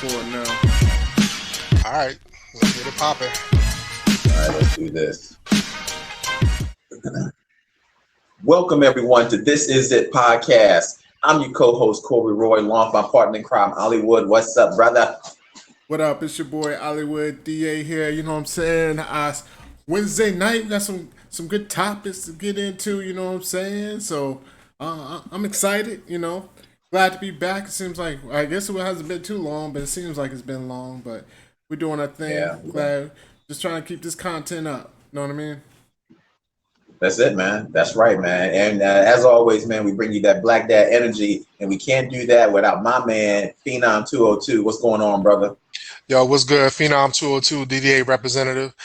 record now. All right, let's get it popping. All right, let's do this. Welcome everyone to This Is It podcast. I'm your co-host Corey Roy, along with my partner in crime, Hollywood. What's up, brother? What up? It's your boy Hollywood DA here. You know what I'm saying? Wednesday night, we got some good topics to get into. You know what I'm saying? So I'm excited. You know, glad to be back. It seems like I guess it hasn't been too long, but it seems like it's been long. But we're doing our thing. Yeah. Glad, just trying to keep this content up. Know what I mean? That's it, man. That's right, man. And as always, man, we bring you that Black Dad energy, and we can't do that without my man, Phenom 202. What's going on, brother? Yo, what's good? Phenom 202, DDA representative.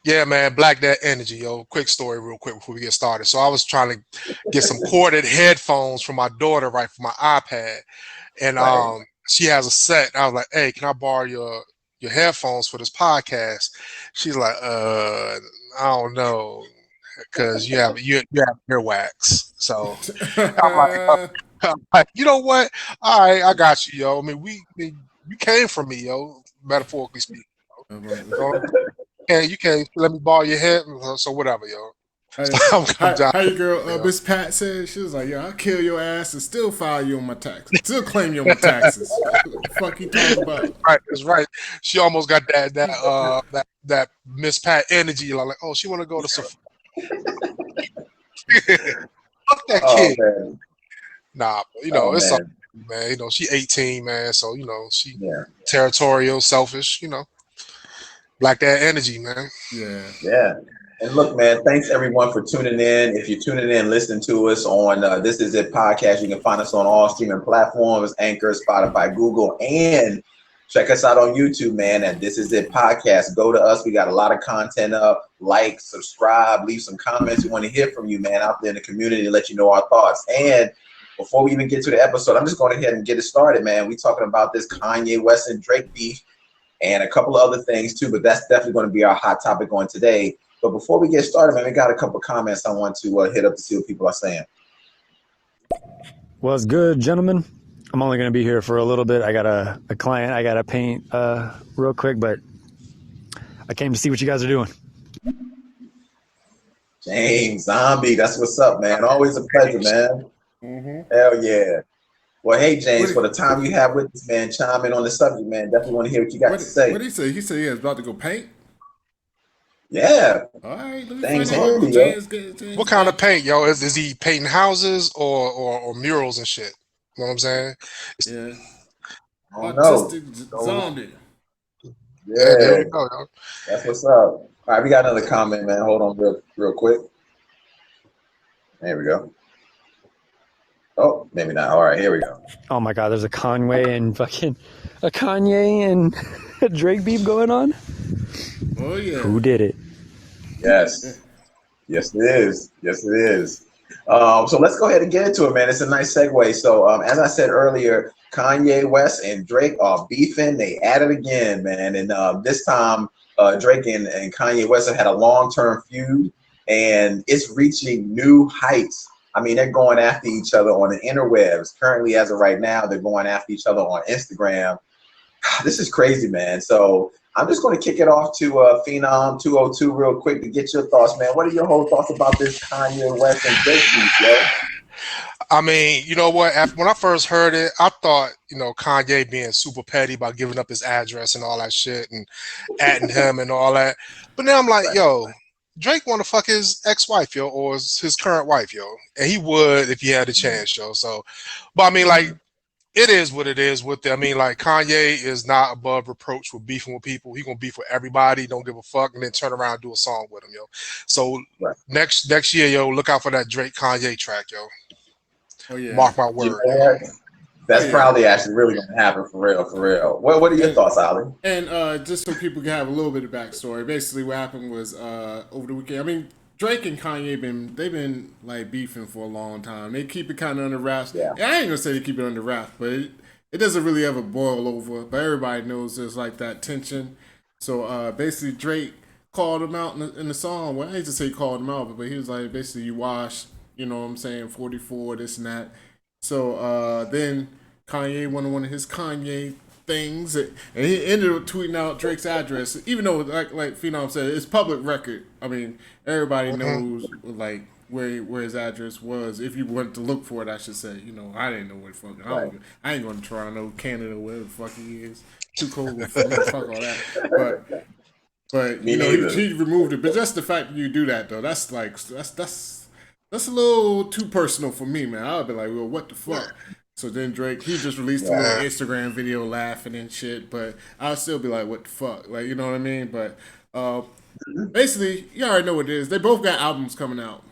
Yeah, man, Black Dad Energy, yo. Quick story real quick before we get started. So I was trying to get some corded headphones for my daughter, right, for my iPad. And she has a set. I was like, hey, can I borrow your headphones for this podcast? She's like, I don't know, because you have earwax. So I'm like, you know what? All right, I got you, yo. I mean, you came from me, yo, metaphorically speaking. And you can't let me borrow your head, so whatever, yo. How your girl, Miss Pat said, she was like, yo, I'll kill your ass and still file you on my taxes. Still claim you on my taxes. What the fuck you talking about? Right, that's right. She almost got that Miss Pat energy. Like, oh, she want to go to Sephora. Fuck that kid. Man. Nah, but, it's something, man. You know, she 18, man. So, she territorial, selfish, Black Dad energy, man. Yeah. And look, man, thanks everyone for tuning in. If you're tuning in, listening to us on This Is It podcast, you can find us on all streaming platforms, Anchor, Spotify, Google, and check us out on YouTube, man, at This Is It podcast. Go to us. We got a lot of content up. Like, subscribe, leave some comments. We want to hear from you, man, out there in the community, let you know our thoughts. And before we even get to the episode, I'm just going ahead and get it started, man. We're talking about this Kanye West and Drake beef and a couple of other things too, but that's definitely going to be our hot topic on today. But before we get started, man, we got a couple of comments I want to hit up to see what people are saying. Well, it's good, gentlemen. I'm only going to be here for a little bit. I got a client I got to paint real quick, but I came to see what you guys are doing. James Zombie, that's what's up, man. Always a pleasure, man. Mm-hmm. Hell yeah. Well, hey, James, for the time you have with us, man, chime in on the subject, man. Definitely want to hear what you got to say. What did he say? He said he was about to go paint? Yeah. All right. Thanks, James. What kind of paint, yo? Is he painting houses or murals and shit? You know what I'm saying? Yeah. Autistic zombie. Yeah. There you go, yo. That's what's up. All right, we got another comment, man. Hold on real quick. There we go. Oh, maybe not. All right, here we go. Oh my God, there's a Kanye and Drake beef going on. Oh yeah. Who did it? Yes it is. So let's go ahead and get into it, man. It's a nice segue. So as I said earlier, Kanye West and Drake are beefing. They at it again, man. And this time, Drake and Kanye West have had a long-term feud, and it's reaching new heights. I mean, they're going after each other on the interwebs. Currently, as of right now, they're going after each other on Instagram. This is crazy, man. So I'm just going to kick it off to Phenom 202 real quick to get your thoughts, man. What are your whole thoughts about this Kanye West and Drake beef, yo? I mean, you know what? When I first heard it, I thought, Kanye being super petty by giving up his address and all that shit and adding him and all that. But now I'm like, yo, Drake want to fuck his ex-wife, yo, or his current wife, yo. And he would if he had a chance, yo. So, but I mean, like, it is what it is with it. I mean, like, Kanye is not above reproach with beefing with people. He gonna beef with everybody, don't give a fuck, and then turn around and do a song with him, yo. So next year, yo, look out for that Drake Kanye track, yo. Oh yeah. Mark my word. That's probably actually really gonna happen for real. What are your thoughts, Ali? And just so people can have a little bit of backstory, basically what happened was over the weekend. I mean, Drake and Kanye they've been like beefing for a long time. They keep it kind of under wraps. Yeah. I ain't gonna say they keep it under wraps, but it doesn't really ever boil over. But everybody knows there's like that tension. So basically, Drake called him out in the song. Well, I hate to say called him out, but he was like, basically, you washed. You know what I'm saying? 44, this and that. So then Kanye went on one of his Kanye things, and he ended up tweeting out Drake's address, even though like Phenom said, it's public record. I mean, everybody knows like where his address was. If you wanted to look for it, I should say. You know, I didn't know where the fuck. I ain't going to Toronto, Canada, wherever the fuck he is. Too cold for me. Fuck all that. But you know, he removed it. But just the fact that you do that though, that's like that's a little too personal for me, man. I'll be like, well, what the fuck? So then Drake, he just released a little Instagram video laughing and shit, but I'll still be like, what the fuck? Like, you know what I mean? But basically, you already know what it is. They both got albums coming out.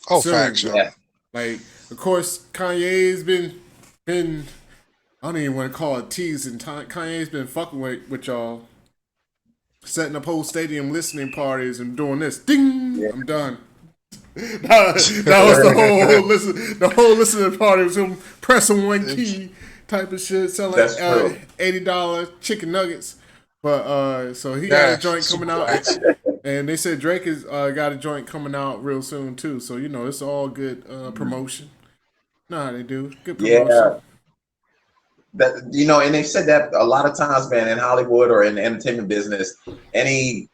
Oh, facts, yeah. Like, of course, Kanye's been I don't even want to call it teasing. Kanye's been fucking with y'all, setting up whole stadium listening parties and doing this. Ding! Yeah. I'm done. That was the whole listening party was him pressing one key type of shit, selling $80 chicken nuggets. But so he got a joint coming out, and they said Drake has got a joint coming out real soon too. So you know it's all good promotion. Nah, they do good promotion. Yeah. That you know, and they've said that a lot of times, man, in Hollywood or in the entertainment business, any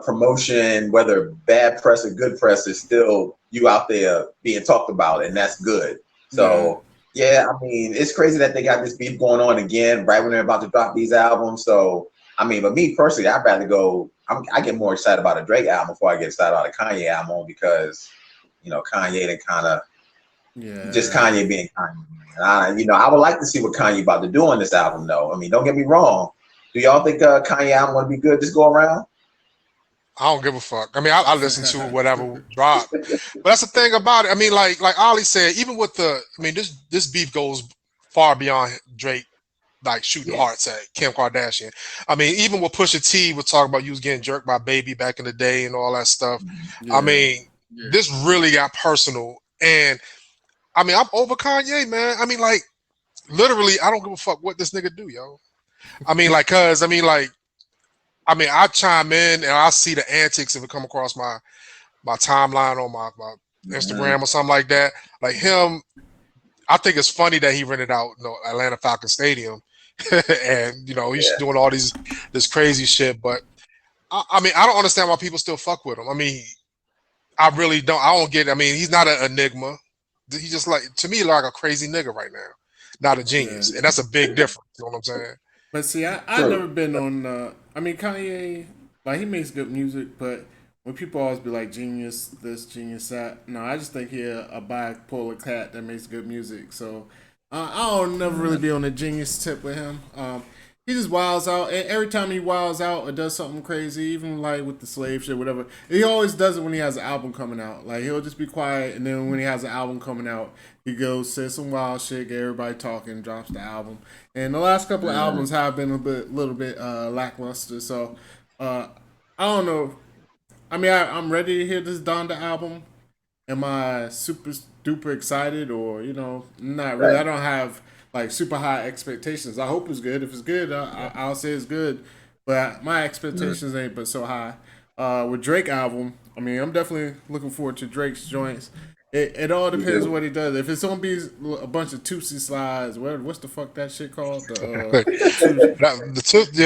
promotion, whether bad press or good press, is still you out there being talked about, and that's good. So yeah, I mean, it's crazy that they got this beef going on again right when they're about to drop these albums. So I mean, but me personally, I'd rather go. I get more excited about a Drake album before I get excited about a Kanye album because you know Kanye then kind of just Kanye being Kanye. You know, I would like to see what Kanye about to do on this album, though. I mean, don't get me wrong. Do y'all think Kanye album would be good this go around? I don't give a fuck. I mean, I listen to whatever drop, but that's the thing about it. I mean, like Ollie said, even with this beef goes far beyond Drake, like shooting hearts at Kim Kardashian. I mean, even with Pusha T, we're talking about you was getting jerked by Baby back in the day and all that stuff. Yeah. I mean, this really got personal, and I mean, I'm over Kanye, man. I mean, like literally, I don't give a fuck what this nigga do, yo. I mean, like, I chime in and I see the antics if it come across my timeline on my Instagram or something like that. Like him, I think it's funny that he rented out Atlanta Falcons Stadium and he's doing all this crazy shit. But I mean, I don't understand why people still fuck with him. I mean, I really don't. I don't get it. I mean, he's not an enigma. He's just to me like a crazy nigga right now, not a genius, and that's a big difference. You know what I'm saying? But see, I've never been on. I mean, Kanye, like he makes good music, but when people always be like genius this, genius that, no, I just think he a bipolar cat that makes good music. So I don't never really be on the genius tip with him. He just wilds out, and every time he wilds out or does something crazy, even like with the slave shit, whatever, he always does it when he has an album coming out. Like he'll just be quiet, and then when he has an album coming out, he goes says some wild shit, get everybody talking, drops the album. And the last couple of albums have been a little bit lackluster. So I don't know. I mean, I'm ready to hear this Donda album. Am I super duper excited or not really? I don't have like super high expectations. I hope it's good. If it's good, I'll say it's good. But my expectations ain't but so high. With Drake album, I mean, I'm definitely looking forward to Drake's joints. It all depends on what he does. If it's gonna be a bunch of Tootsie slides, what's the fuck that shit called? The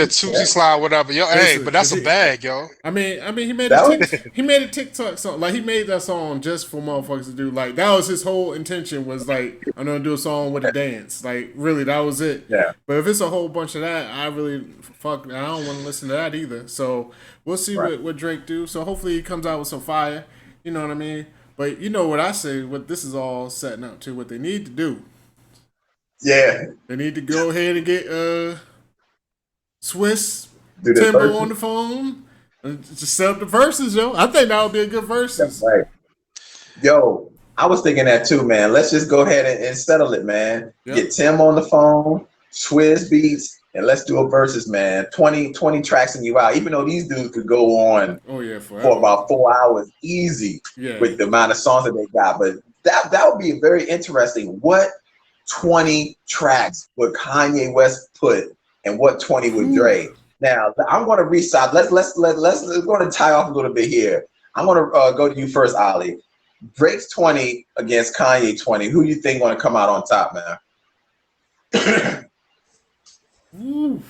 Tootsie slide, whatever. Yo, hey, but that's a bag, yo. I mean, he made a TikTok song. Like he made that song just for motherfuckers to do. Like that was his whole intention. Was like I'm gonna do a song with a dance. Like really, that was it. Yeah. But if it's a whole bunch of that, I don't want to listen to that either. So we'll see what Drake do. So hopefully he comes out with some fire. You know what I mean? But you know what I say, what this is all setting up to, what they need to do. Yeah. They need to go ahead and get Swiss Timber on the phone and just set up the verses, yo. I think that would be a good verses. Right. Yo, I was thinking that too, man. Let's just go ahead and settle it, man. Yep. Get Tim on the phone, Swizz beats, and let's do a versus, man. 20 tracks and you out. Even though these dudes could go on for about 4 hours easy with the amount of songs that they got. But that would be very interesting. What 20 tracks would Kanye West put and what 20 would Drake? Now I'm going to restart. Let's going to tie off a little bit here. I'm going to go to you first, Ollie. Drake's 20 against Kanye 20. Who you think going to come out on top, man? Ooh.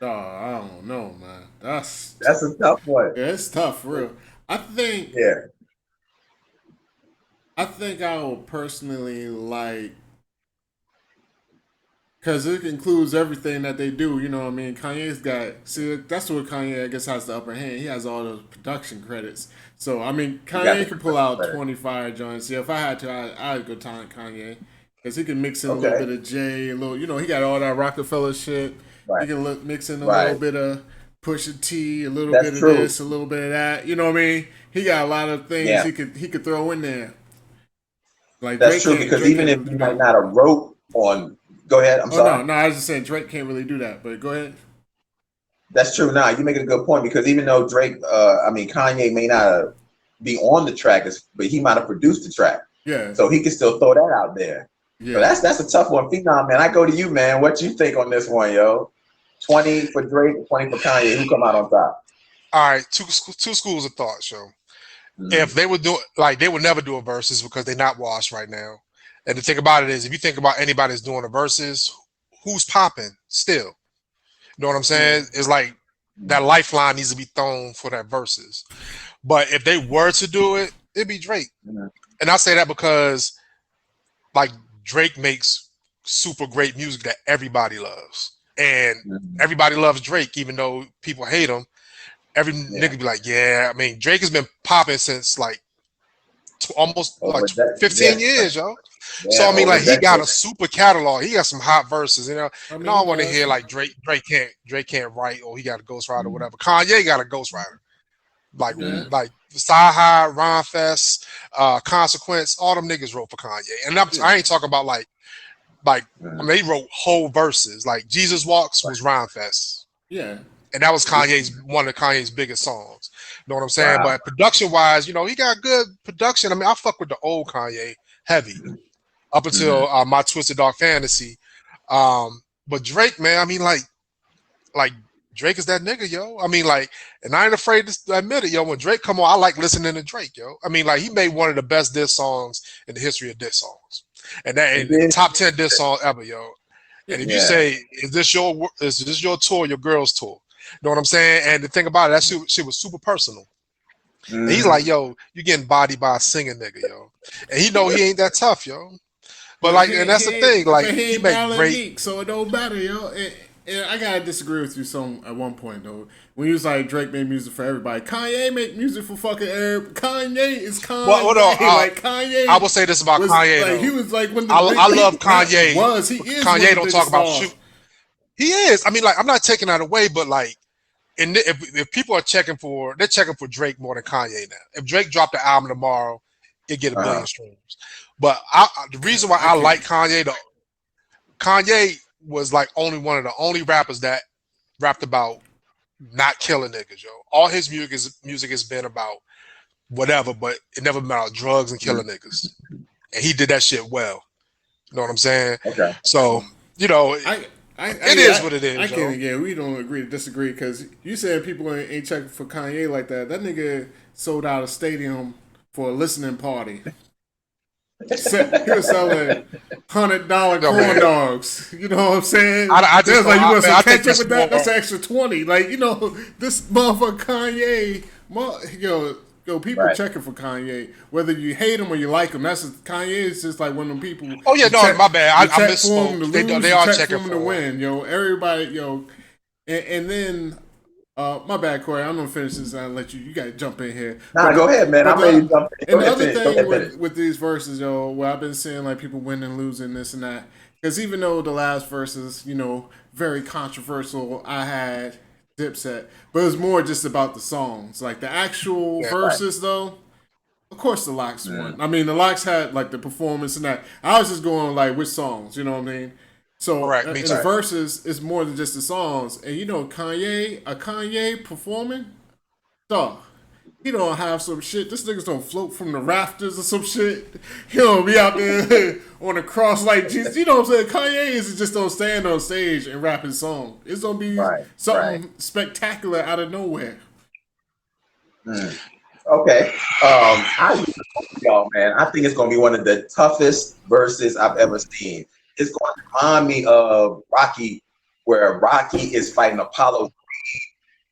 Oh, I don't know, man. That's a tough one. yeah, it's tough, for real. I think Yeah. I think I would personally like because it includes everything that they do. You know what I mean? Kanye's got see that's where Kanye I guess has the upper hand. He has all those production credits. So I mean, You got Kanye can pull the out credit. 20 fire joints. Yeah, if I had to, I'd go time Kanye because he can mix in a little Okay. bit of Jay, a little. You know, he got all that Rockefeller shit. He Right. can mix in a little Right. bit of Pusha T, a little bit That's of true. this, a little bit of that. You know what I mean? He got a lot of things Yeah. he could throw in there. Like That's true because Drake even can't if really you do might that. not have wrote on, go ahead. I'm Oh no, sorry. no, I was just saying Drake can't really do that. But go ahead. That's true. Now you make a good point because even though Drake, I mean Kanye may not be on the track, but he might have produced the track, Yeah, so he can still throw that out there. But yeah. that's a tough one. Phenom, man, I go to you, man. What you think on this one, yo? 20 for Drake, 20 for Kanye. Who come out on top? All right, two schools of thought, show. If Mm, they would do like they would never do a versus because they're not washed right now. And the thing about it is, if you think about anybody that's doing a versus, who's popping still? You know what I'm Yeah. saying? It's like that mm, lifeline needs to be thrown for that versus. But if they were to do it, it'd be Drake. mm, And I say that because like Drake makes super great music that everybody loves. And mm. everybody loves Drake, even though people hate him. Every Yeah, nigga be like, yeah, I mean, Drake has been popping since like almost like over that. 15 Yeah, years, yo. So yeah, I mean, over like a he got decade. a super catalog. He got some hot verses, you know. I And I mean, he don't want to hear does. like Drake can't write or he got a ghostwriter or whatever. Kanye got a ghostwriter. Like Yeah, Mm, like Sci High, Ron Fest, Consequence, all them niggas wrote for Kanye. And yeah, I ain't talking about like I mm, mean, he wrote whole verses. Like Jesus Walks was Ron Fest. yeah, And that was Kanye's one of Kanye's biggest songs. You know what I'm saying? wow. But production wise, you know, he got good production. I mean, I fuck with the old Kanye heavy up Mm, until My Twisted Dark Fantasy. But Drake, man, I mean, like Drake is that nigga, yo. I mean, like, and I ain't afraid to admit it, yo. When Drake come on, I like listening to Drake, yo. I mean, like, he made one of the best diss songs in the history of diss songs, and that he and did. top 10 diss song ever, yo. yeah, And if you Yeah. say, is this your tour, your girl's tour? You know what I'm saying? And the thing about it, that shit was super personal. And he's like, Mm, yo, you getting bodied by a singing nigga, yo. And he know he ain't that tough, yo. But but like, and that's the thing, like, he he ain't make Malik great. Meek, so it don't matter, yo. And I gotta disagree with you some at one point though. When you was like Drake made music for everybody, Kanye make music for fucking everybody. Kanye is Well, no, Kanye. Like I Kanye will say this about was Kanye like he though. was like one of the I big love not Kanye. was he is one Kanye of the don't talk biggest about stars. shoot. He is. I mean, like, I'm not taking that away, but like, and if people are they're checking for Drake more than Kanye now. If Drake dropped the album tomorrow, it get a billion uh, streams. But the reason why I I can't. like Kanye, though, Kanye was like one of the only rappers that rapped about not killing niggas, yo. All his music has been about whatever, but it never been about drugs and mm, killing niggas. And he did that shit well. You know what I'm saying? okay. So, you know, I it is yeah, what it I is, can't yo. again. We don't agree to disagree because you said people ain't checking for Kanye like that. That nigga sold out a stadium for a listening party. He was selling $100 Yo, corn man. dogs. You know what I'm saying? I just There's don't. like you want Man, some I think ketchup that's with more. that? That's an extra 20. Like this motherfucker Kanye. Yo, people Right. checking for Kanye. Whether you hate him or you like him, Kanye is just like one of them people. Oh yeah, no, my bad. You I check for him to misspoke. lose, They you are check for checking him to for him. win. Yo, everybody, and then my bad, Corey. I'm gonna finish this and I'll let you. You gotta jump in here. Nah, go ahead, man. But I'm ready to jump in. Go and the ahead, other finish. Go thing ahead, finish. with these verses, yo, where I've been seeing like people winning, losing, this and that. Because even though the last verses, very controversial, I had Dipset, but it was more just about the songs. Like the actual Yeah. Right. verses, though. Of course, the Locks Mm, won. I mean, the Locks had like the performance and that. I was just going like which songs, you know what I mean? So Correct. Me in the too. right. verses, it's more than just the songs. And Kanye performing, dog. He don't have some shit. This nigga's don't float from the rafters or some shit. He don't be out there on a cross like Jesus. You know what I'm saying? Kanye is just don't stand on stage and rap his song. It's gonna be Right. Right. something spectacular out of nowhere. Mm. Okay. I agree with y'all, man. I think it's gonna be one of the toughest verses I've ever seen. it's going to remind me of Rocky, where Rocky is fighting Apollo,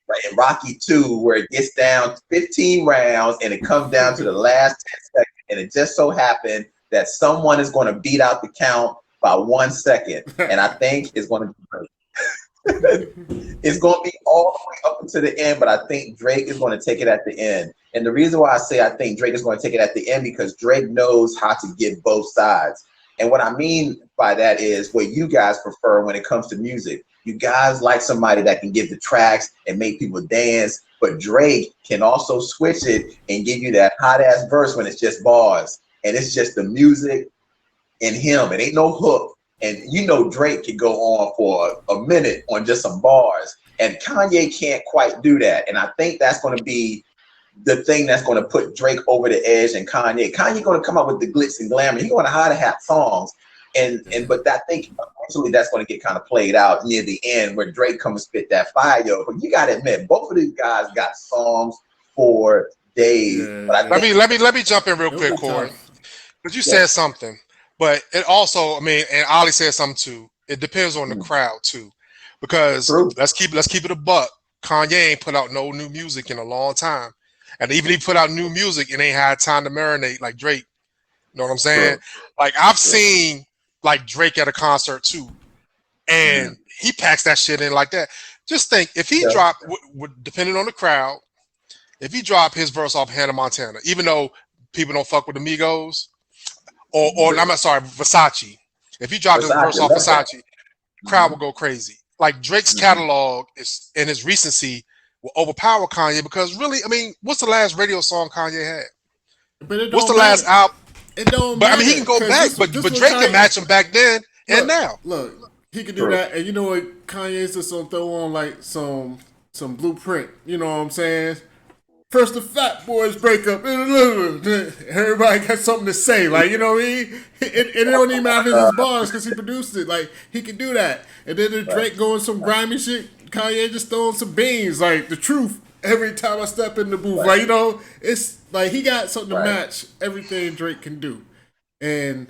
right? In Rocky 2, where it gets down 15 rounds and it comes down to the last 10 seconds, and it just so happened that someone is going to beat out the count by 1 second, and I think it's going to be great. It's going to be all the way up until the end, but I think Drake is going to take it at the end. And the reason why I say I think Drake is going to take it at the end, because Drake knows how to get both sides. And what I mean by that is what you guys prefer when it comes to music. You guys like somebody that can give the tracks and make people dance, but Drake can also switch it and give you that hot ass verse when it's just bars and it's just the music and him. It ain't no hook. And you know Drake can go on for a minute on just some bars, and Kanye can't quite do that. And I think that's going to be the thing that's going to put Drake over the edge. And Kanye going to come up with the glitz and glamour. He's going to hide to have songs, but I think eventually that's going to get kind of played out near the end where Drake comes and spit that fire. But you got to admit, both of these guys got songs for days. Yeah. But let me jump in real quick, Corey, because you said something. But it also, I mean, and Ollie said something too. It depends on the crowd too, because let's keep it a buck. Kanye ain't put out no new music in a long time, and even if he put out new music, it ain't had time to marinate like Drake. You know what I'm saying? Like I've seen like Drake at a concert too, and he packs that shit in like that. Just think if he dropped, depending on the crowd, if he dropped his verse off Hannah Montana, even though people don't fuck with the Migos. Or I'm sorry, Versace. If he dropped his verse off Versace, crowd will go crazy. Like Drake's catalog is in his recency will overpower Kanye because really, I mean, what's the last radio song Kanye had? But what's the last album? It don't but matter, I mean, he can go back, but Drake can match him back then and now. Look, he can do that, and you know what? Kanye's just gonna throw on like some blueprint. You know what I'm saying? First the Fat Boys break up. Everybody got something to say. Like, you know what I mean? It don't even matter if it's his bars because he produced it. Like, he can do that. And then the Drake going some grimy shit, Kanye just throwing some beans. Like, the truth every time I step in the booth. Like, you know, it's like he got something to match everything Drake can do. And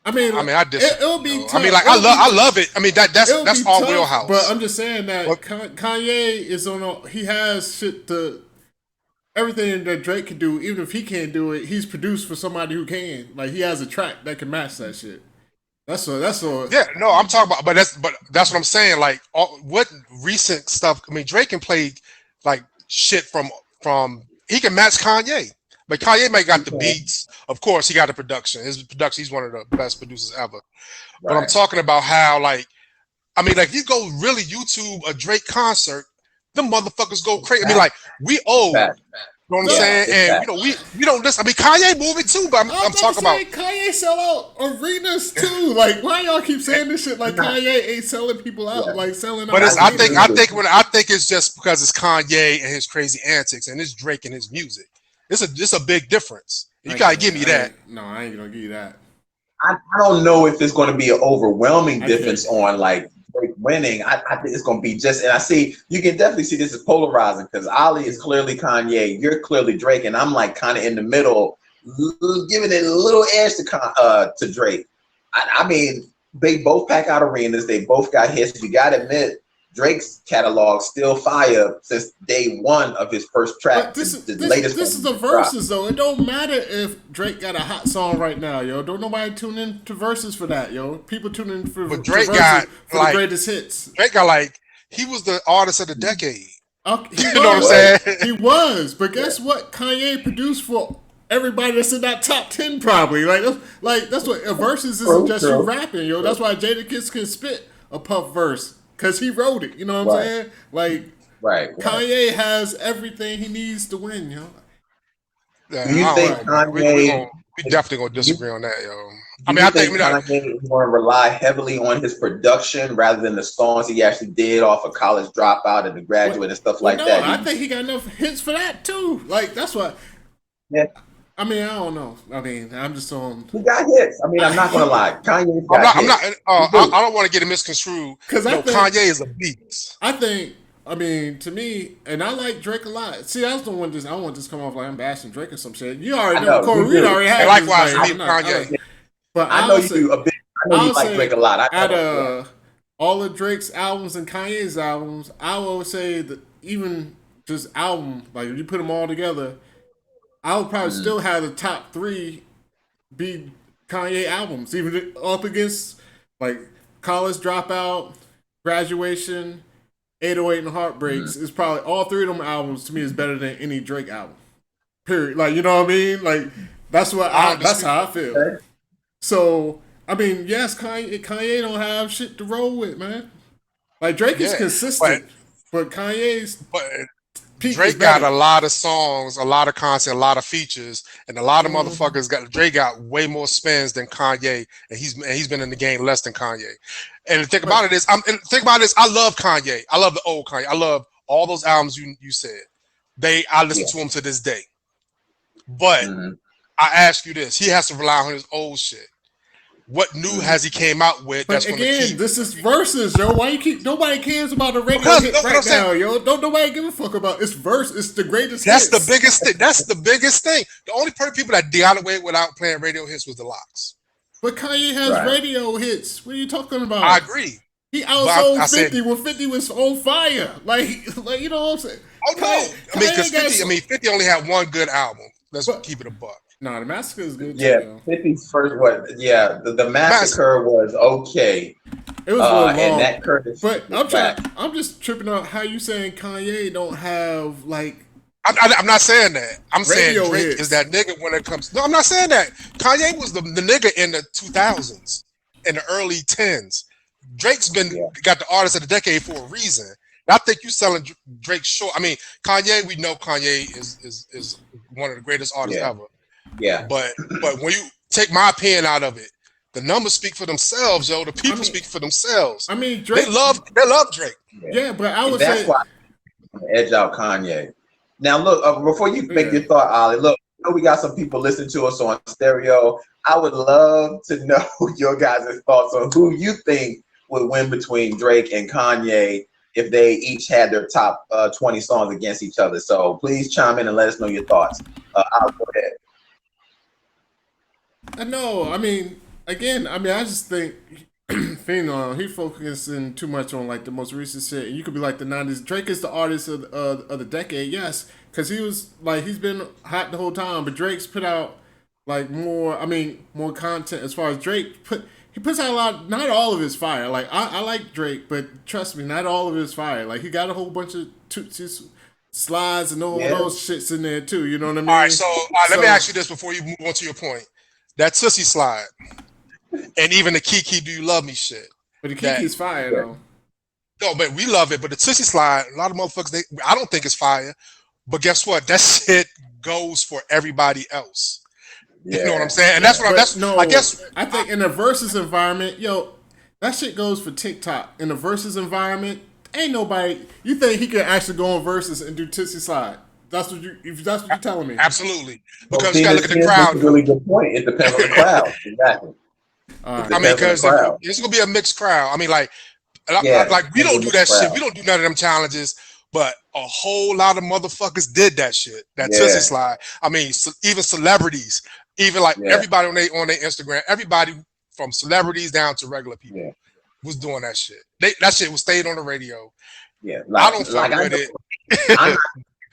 I mean, it'll be tough. I mean, like, I love it. I mean, that's all wheelhouse. But I'm just saying that Kanye is he has shit to. Everything that Drake can do, even if he can't do it, he's produced for somebody who can. Like he has a track that can match that shit. That's all. Yeah, no, I'm talking about, but that's what I'm saying. Like, what recent stuff? I mean, Drake can play like shit from he can match Kanye, but Kanye may got the beats. Of course, he got the production. His production, he's one of the best producers ever. But I'm talking about how, like, I mean, like, you go really YouTube a Drake concert. Them motherfuckers go crazy. I mean, like, we old. You know what I'm saying? And, you know, we don't listen. I mean, Kanye moving too, but I'm talking about. Kanye sell out arenas too. Like, why y'all keep saying this shit? Like, Kanye ain't selling people out, like selling out. But I think it's just because it's Kanye and his crazy antics, and it's Drake and his music. It's a big difference. You gotta give me that. No, I ain't gonna give you that. I don't know if it's going to be an overwhelming difference on like winning. I think it's going to be just, and I see you can definitely see this is polarizing because Ali is clearly Kanye, you're clearly Drake, and I'm like kind of in the middle, giving it a little edge to Drake. I mean, they both pack out arenas, they both got hits. You got to admit, Drake's catalog still fire since day one of his first track. But this is the verses though. It don't matter if Drake got a hot song right now, yo. Don't nobody tune in to verses for that, yo. People tune in for Drake got for like, the greatest hits. Drake got like he was the artist of the decade. You know what I'm saying? He was, but guess what? Kanye produced for everybody that's in that top 10 probably. Like that's what a verses isn't just you rapping, yo. That's why Jadakiss can spit a Puff verse. Because he wrote it, you know what I'm saying? Like, Kanye has everything he needs to win, yo. Yeah, do you think Kanye... We definitely going to disagree on that, yo. I think Kanye is going to rely heavily on his production rather than the songs he actually did off of College Dropout and The Graduate and stuff like that. I think he got enough hits for that, too. Like, that's what... Yeah. I mean, I don't know. I mean, I'm just on. He got hits. I mean, I'm not gonna lie. Kanye got hits. I don't want to get it misconstrued. Because Kanye is a beast. I think. I mean, to me, and I like Drake a lot. See, I just don't want this. I don't want this to come off like I'm bashing Drake or some shit. You already know. Corey Reed already had. Likewise, Kanye. But I know you do a bit. know you I'll like say Drake a lot. I out know. of all of Drake's albums and Kanye's albums, I will say that even just album, like if you put them all together, I would probably still have the top three be Kanye albums, even up against like College Dropout, Graduation, 808 and Heartbreaks. Is probably all three of them albums to me is better than any Drake album. Period. Like, you know what I mean? Like that's that's how I feel. Okay. So I mean, yes, Kanye don't have shit to roll with, man. Like Drake is consistent, but Kanye's peak Drake is better. got a lot of songs, a lot of content, a lot of features, and a lot of motherfuckers Drake got way more spins than Kanye, and he's been in the game less than Kanye. And the thing about it is, I love Kanye. I love the old Kanye. I love all those albums you said. I listen to them to this day. But I ask you this: he has to rely on his old shit. What new has he came out with? But that's again, this is verses, yo. Why you keep? Nobody cares about the radio hit right now, yo. Don't nobody give a fuck about it's verse. It's the greatest. That's hits. the biggest thing. That's the biggest thing. The only people that got away without playing radio hits was the Locks. But Kanye has radio hits. What are you talking about? I agree. He outsold 50 when 50 was on fire. Like you know what I'm saying? Oh no, because 50 only had one good album. Let's keep it a buck. No, the Massacre is good. Yeah, too, 50's first one. Yeah, the Massacre was okay. It was really long. And that Curtis. But I'm just tripping out how you saying Kanye don't have like. I'm not saying that. I'm saying Drake hits. is that nigga when it comes. No, I'm not saying that. Kanye was the nigga in the 2000s, in the early 10s. Drake's got the artist of the decade for a reason. And I think you selling Drake short. I mean, Kanye. We know Kanye is one of the greatest artists ever. Yeah. But when you take my opinion out of it, the numbers speak for themselves, yo. The people speak for themselves. I mean, Drake. They love Drake. Yeah, but I would that's say why edge out Kanye. Now look, before you make your thought, Ollie, look, I know we got some people listening to us on stereo. I would love to know your guys' thoughts on who you think would win between Drake and Kanye if they each had their top 20 songs against each other. So please chime in and let us know your thoughts. I'll go ahead. No, I mean, again, I just think Phenom, he focusing too much on like the most recent shit. You could be like the 90s. Drake is the artist of the decade, yes, because he was like he's been hot the whole time. But Drake's put out like more content as far as Drake he puts out a lot. Not all of his fire. Like I like Drake, but trust me, not all of his fire. Like he got a whole bunch of slides and all those shits in there too. You know what I mean? All right, so let me ask you this before you move on to your point. That Tootsie Slide, and even the Kiki Do You Love Me shit. But the Kiki's fire though. No, but we love it. But the Tootsie Slide, a lot of motherfuckers, I don't think it's fire. But guess what? That shit goes for everybody else. Yeah. You know what I'm saying? And that's what I think in a versus environment, yo, that shit goes for TikTok. In a versus environment, ain't nobody. You think he could actually go on versus and do Tootsie Slide? That's what you're telling me. Absolutely, because you gotta look at the crowd. That's a really good point. It depends on the crowd. Exactly. I mean, because it's gonna be a mixed crowd. I mean, like we don't do that shit. We don't do none of them challenges. But a whole lot of motherfuckers did that shit. That Tootsie Slide. I mean, even celebrities, even like everybody on their Instagram, everybody from celebrities down to regular people was doing that shit. That shit was stayed on the radio. Yeah, I don't fuck with it. I'm not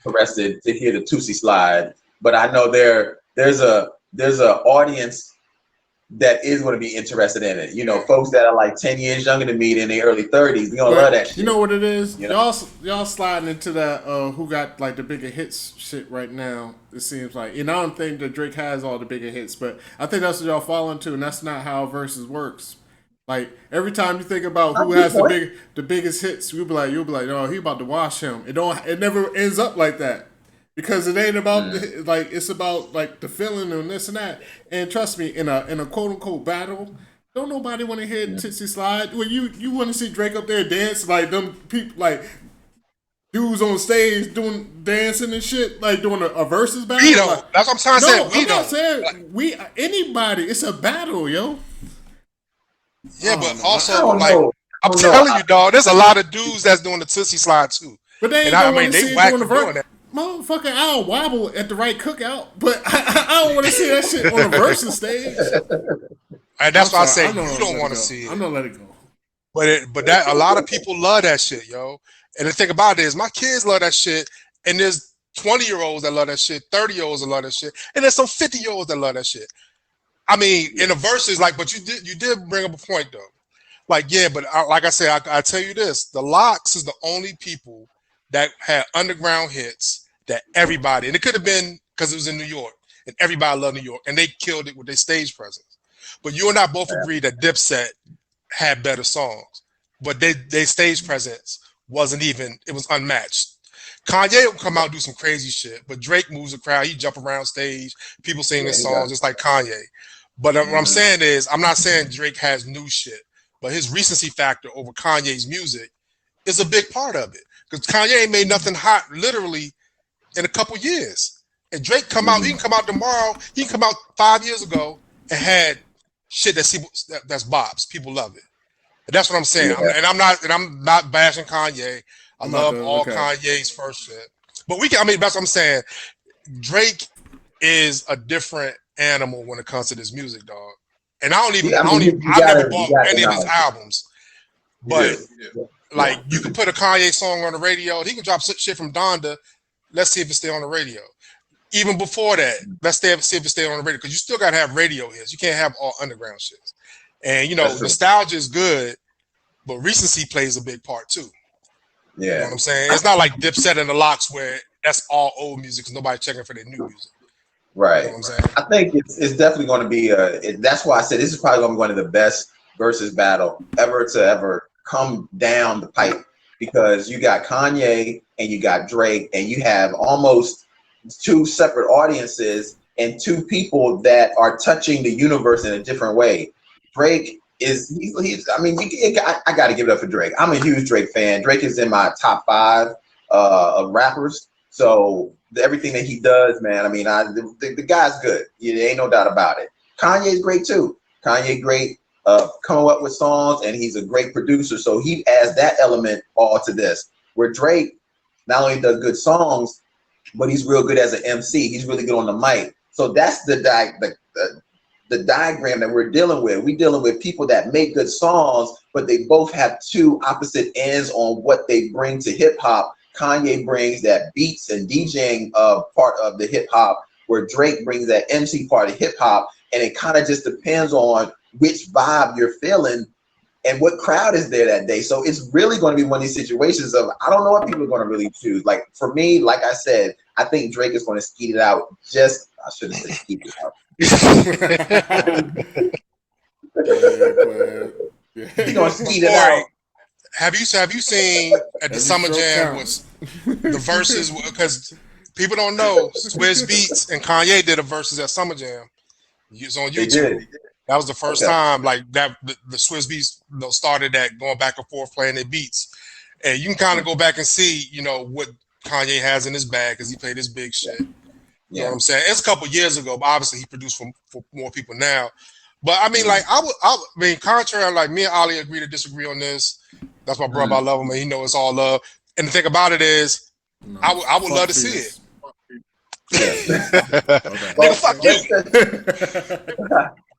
interested to hear the Tootsie Slide, but I know there's a audience that is going to be interested in it. You know, folks that are like 10 years younger than me in their early 30s, they're gonna love that shit. You know what it is? Y'all sliding into that who got like the bigger hits shit right now, it seems like. And I don't think that Drake has all the bigger hits, but I think that's what y'all fall into, and that's not how Versus works. Like every time you think about who has the biggest hits, you'll be like, oh, he about to wash him. It never ends up like that. Because it ain't about it's about like the feeling and this and that. And trust me, in a quote unquote battle, don't nobody want to hear Tootsie Slide. Well, you want to see Drake up there dance like them people, like dudes on stage dancing and shit, like doing a versus battle. We don't. Like, that's what I'm trying to say. I'm not saying anybody. It's a battle, yo. Yeah, but also I'm telling you, dog. There's a lot of dudes that's doing the Tootsie Slide too. But they ain't they whack for doing that. Motherfucker, I'll wobble at the right cookout, but I don't want to see that shit on a versus stage. And that's why I say I'm you don't want to see I'm it. gonna let it go. But that a lot of people love that shit, yo. And the thing about it is, my kids love that shit, and there's 20-year-olds that love that shit, 30-year-olds that love that shit, and there's some 50-year-olds that love that shit. I mean, in the verses, like, but you did bring up a point though. Like, yeah, but like I said, I tell you this: the Lox is the only people that had underground hits that everybody, and it could have been because it was in New York, and everybody loved New York, and they killed it with their stage presence. But you and I both agree that Dipset had better songs, but their stage presence wasn't even, it was unmatched. Kanye will come out and do some crazy shit, but Drake moves the crowd. He jump around stage, people sing his songs just like Kanye. But what I'm saying is, I'm not saying Drake has new shit, but his recency factor over Kanye's music is a big part of it. Because Kanye ain't made nothing hot literally in a couple years. And Drake come out, he can come out tomorrow, he can come out 5 years ago and had shit that's bops. People love it. And that's what I'm saying. Yeah. I'm not bashing Kanye. I love all Kanye's first shit. But that's what I'm saying. Drake is a different animal when it comes to this music, dog. And I've never bought any of his albums. But like, you can put a Kanye song on the radio, he can drop shit from Donda. Let's see if it stay on the radio. Even before that, let's see if it stay on the radio, because you still gotta have radio hits. You can't have all underground shit. And nostalgia is good, but recency plays a big part too. Yeah. You know what I'm saying? It's not like Dipset and the Lox where that's all old music because nobody's checking for their new music. Right. You know what I'm saying? I think it's definitely going to be that's why I said this is probably going to be one of the best versus battle ever come down the pipe, because you got Kanye and you got Drake, and you have almost two separate audiences and two people that are touching the universe in a different way. Drake he's I mean, I got to give it up for Drake. I'm a huge Drake fan. Drake is in my top 5 of rappers. So everything that he does, man, I mean, the guy's good. There ain't no doubt about it. Kanye's great too. Kanye great coming up with songs, and he's a great producer. So he adds that element all to this. Where Drake not only does good songs, but he's real good as an MC. He's really good on the mic. So that's the diagram that we're dealing with. We're dealing with people that make good songs, but they both have two opposite ends on what they bring to hip hop. Kanye brings that beats and DJing part of the hip hop, where Drake brings that MC part of hip hop, and it kind of just depends on which vibe you're feeling and what crowd is there that day. So it's really going to be one of these situations of, I don't know what people are going to really choose. Like for me, like I said, I think Drake is going to skeet it out. I shouldn't say skeet it out. He's going to skeet it out. Have you seen at the Summer Jam was the verses, because people don't know, Swizz Beatz and Kanye did a verses at Summer Jam. It's on YouTube. That was the first time like that the Swizz Beatz started that, going back and forth playing their beats. And you can kind of go back and see, what Kanye has in his bag, because he played his big shit. You know what I'm saying? It's a couple years ago, but obviously he produced for more people now. But I mean, like I mean, contrary, like me and Ali agree to disagree on this. That's my brother. I love him, and he knows it's all love. And the thing about it is, I would love to see it. Well, fuck you.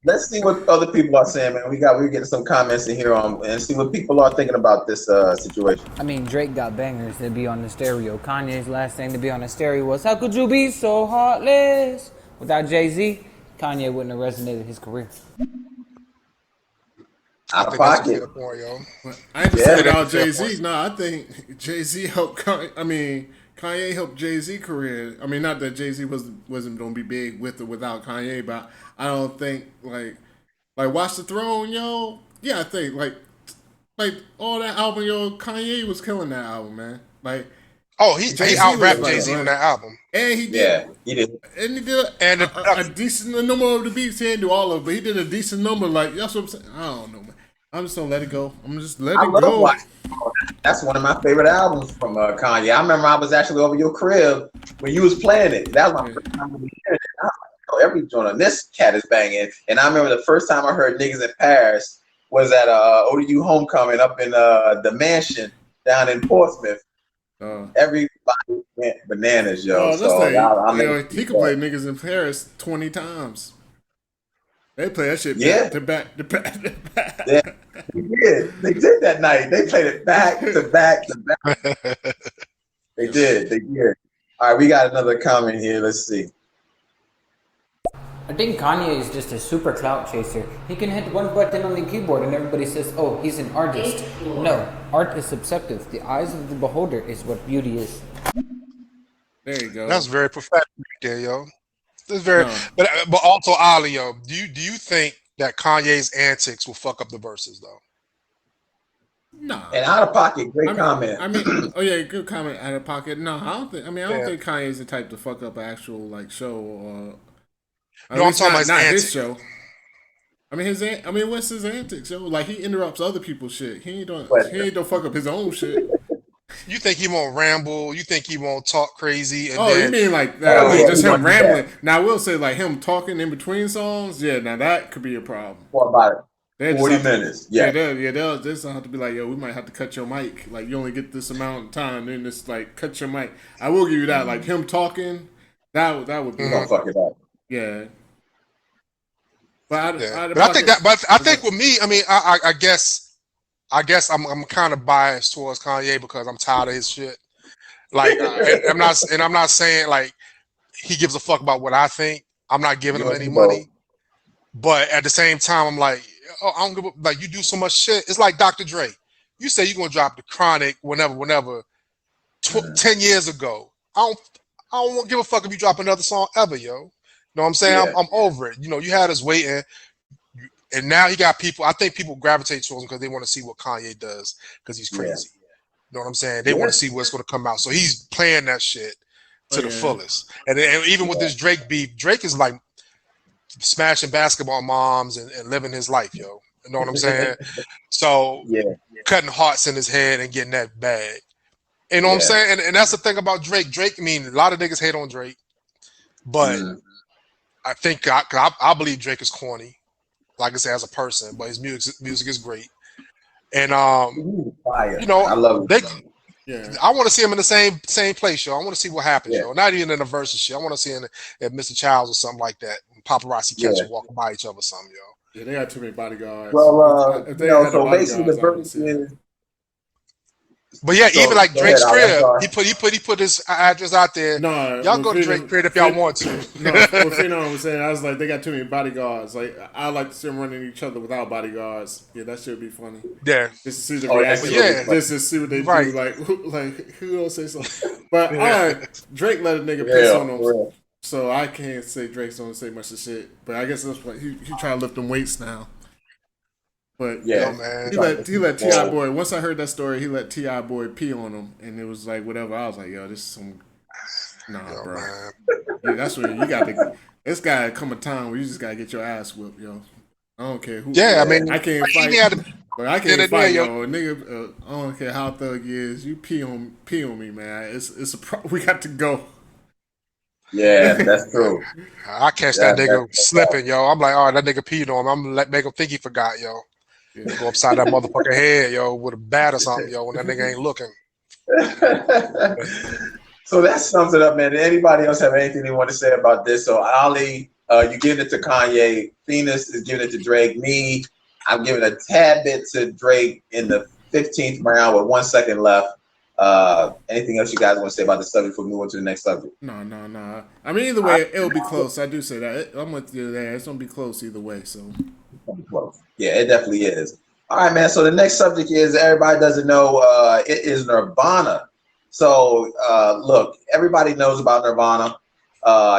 Let's see what other people are saying, man. We're getting some comments in here and see what people are thinking about this situation. I mean, Drake got bangers to be on the stereo. Kanye's last thing to be on the stereo was "How Could You Be So Heartless?" Without Jay-Z, Kanye wouldn't have resonated his career. Out of pocket. I ain't just saying about Jay-Z. No, I think Jay-Z helped Kanye helped Jay-Z career. I mean, not that Jay-Z wasn't gonna be big with or without Kanye, but I don't think like Watch the Throne, yo. Yeah, I think like all that album, yo, Kanye was killing that album, man. Like, he out-rapped Jay-Z on that album. And he did. Yeah, he did. And he did a decent number of the beats. He didn't do all of it, but he did a decent number. Like, that's what I'm saying. I don't know, man. I'm just gonna let it go. I'm just let it go. That's one of my favorite albums from Kanye. I remember I was actually over your crib when you was playing it. That was my first time hearing it. I was like, every joint on this cat is banging. And I remember the first time I heard Niggas in Paris was at ODU Homecoming up in the mansion down in Portsmouth. Everybody went bananas, yo. He could play Niggas in Paris 20 times. They play that shit Yeah. back to back to back to back. Yeah, they did. They did that night. They played it back to back to back. They did. They did. All right, we got another comment here. Let's see. I think Kanye is just a super clout chaser. He can hit one button on the keyboard and everybody says, oh, he's an artist. No, art is subjective. The eyes of the beholder is what beauty is. There you go. That's very prophetic there, yo. That's very, No. but also Ali, yo, do you think that Kanye's antics will fuck up the verses though? Nah. And out of pocket, great comment. I mean, oh yeah, good comment. Out of pocket. No, I don't think. I mean, I don't think Kanye's the type to fuck up an actual like show or. No, I'm talking about not his his show. I mean, what's his antics, yo? Like he interrupts other people's shit. He don't fuck up his own shit. You think he won't ramble? You think he won't talk crazy? And Oh, then, you mean like that? Like yeah, just he him won't do rambling. Now I will say like him talking in between songs. Yeah, now that could be a problem. What about They it? just 40 have to- minutes. Yeah. they'll just have to be like, yo, we might have to cut your mic. Like you only get this amount of time. Then it's like cut your mic. I will give you that. Like him talking, that would be. He's gonna fuck it up. Yeah. But I think with me, I mean, I guess I'm kind of biased towards Kanye because I'm tired of his shit. Like I'm not saying like he gives a fuck about what I think. I'm not giving him any money, but at the same time, I'm like, oh, I don't give a, like you do so much shit. It's like Dr. Dre. You say you're gonna drop the Chronic whenever. 10 years ago, I don't give a fuck if you drop another song ever, yo. You know what I'm saying? Yeah. I'm over it. You know, you had us waiting, and now he got people. I think people gravitate towards him because they want to see what Kanye does because he's crazy. You know what I'm saying? They want to see what's going to come out. So he's playing that shit to the fullest. And even with this Drake beef, Drake is like smashing basketball moms and living his life, yo. You know what I'm saying? So cutting hearts in his head and getting that bag. You know what I'm saying? And that's the thing about Drake. Drake, I mean, a lot of niggas hate on Drake, but I think I believe Drake is corny, like I said, as a person, but his music is great. And you know, I love it. I want to see him in the same place, yo. I want to see what happens, yo. Not even in the versus shit. I want to see him at Mr. Childs or something like that. Paparazzi catch them walking by each other, or something, yo. Yeah, they got too many bodyguards. Well, so basically the verse is. But yeah, even like Drake's crib, ahead, he put his address out there. No, y'all go to Drake's crib if y'all want to. No, well, you know what I'm saying? I was like, they got too many bodyguards. Like, I like to see them running each other without bodyguards. Yeah, that should be funny. Yeah. Just to see the reaction. Just to see what they do. Like who else say something? But all right, Drake let a nigga piss on him. So I can't say Drake's don't say much of shit. But I guess that's what he trying to lift them weights now. But man. He let T.I. Boy. Once I heard that story, he let T.I. Boy pee on him, and it was like whatever. I was like, yo, this is some bro. Man. Yeah, that's what you got to. It's got to come a time where you just got to get your ass whipped, yo. I don't care who. Yeah, I mean, I can't fight. But I can't fight, yo. Nigga, I don't care how thug he is. You pee on me, man. It's a we got to go. Yeah, that's true. I catch that nigga slipping, yo. I'm like, all right, that nigga peed on him. I'm gonna make him think he forgot, yo. Yeah. Go upside that motherfucker head, yo, with a bat or something, yo, when that nigga ain't looking. So that sums it up, man. Did anybody else have anything they want to say about this? So Ali, you giving it to Kanye. Phoenix is giving it to Drake. Me, I'm giving a tad bit to Drake in the 15th round with 1 second left. Anything else you guys want to say about the subject before we move on to the next subject? No. I mean, either way, it'll be close. I do say that. I'm with you there. It's gonna be close either way. So. Close. Yeah, it definitely is. All right, man. So the next subject is, everybody doesn't know, it is Nirvana. So look, everybody knows about Nirvana.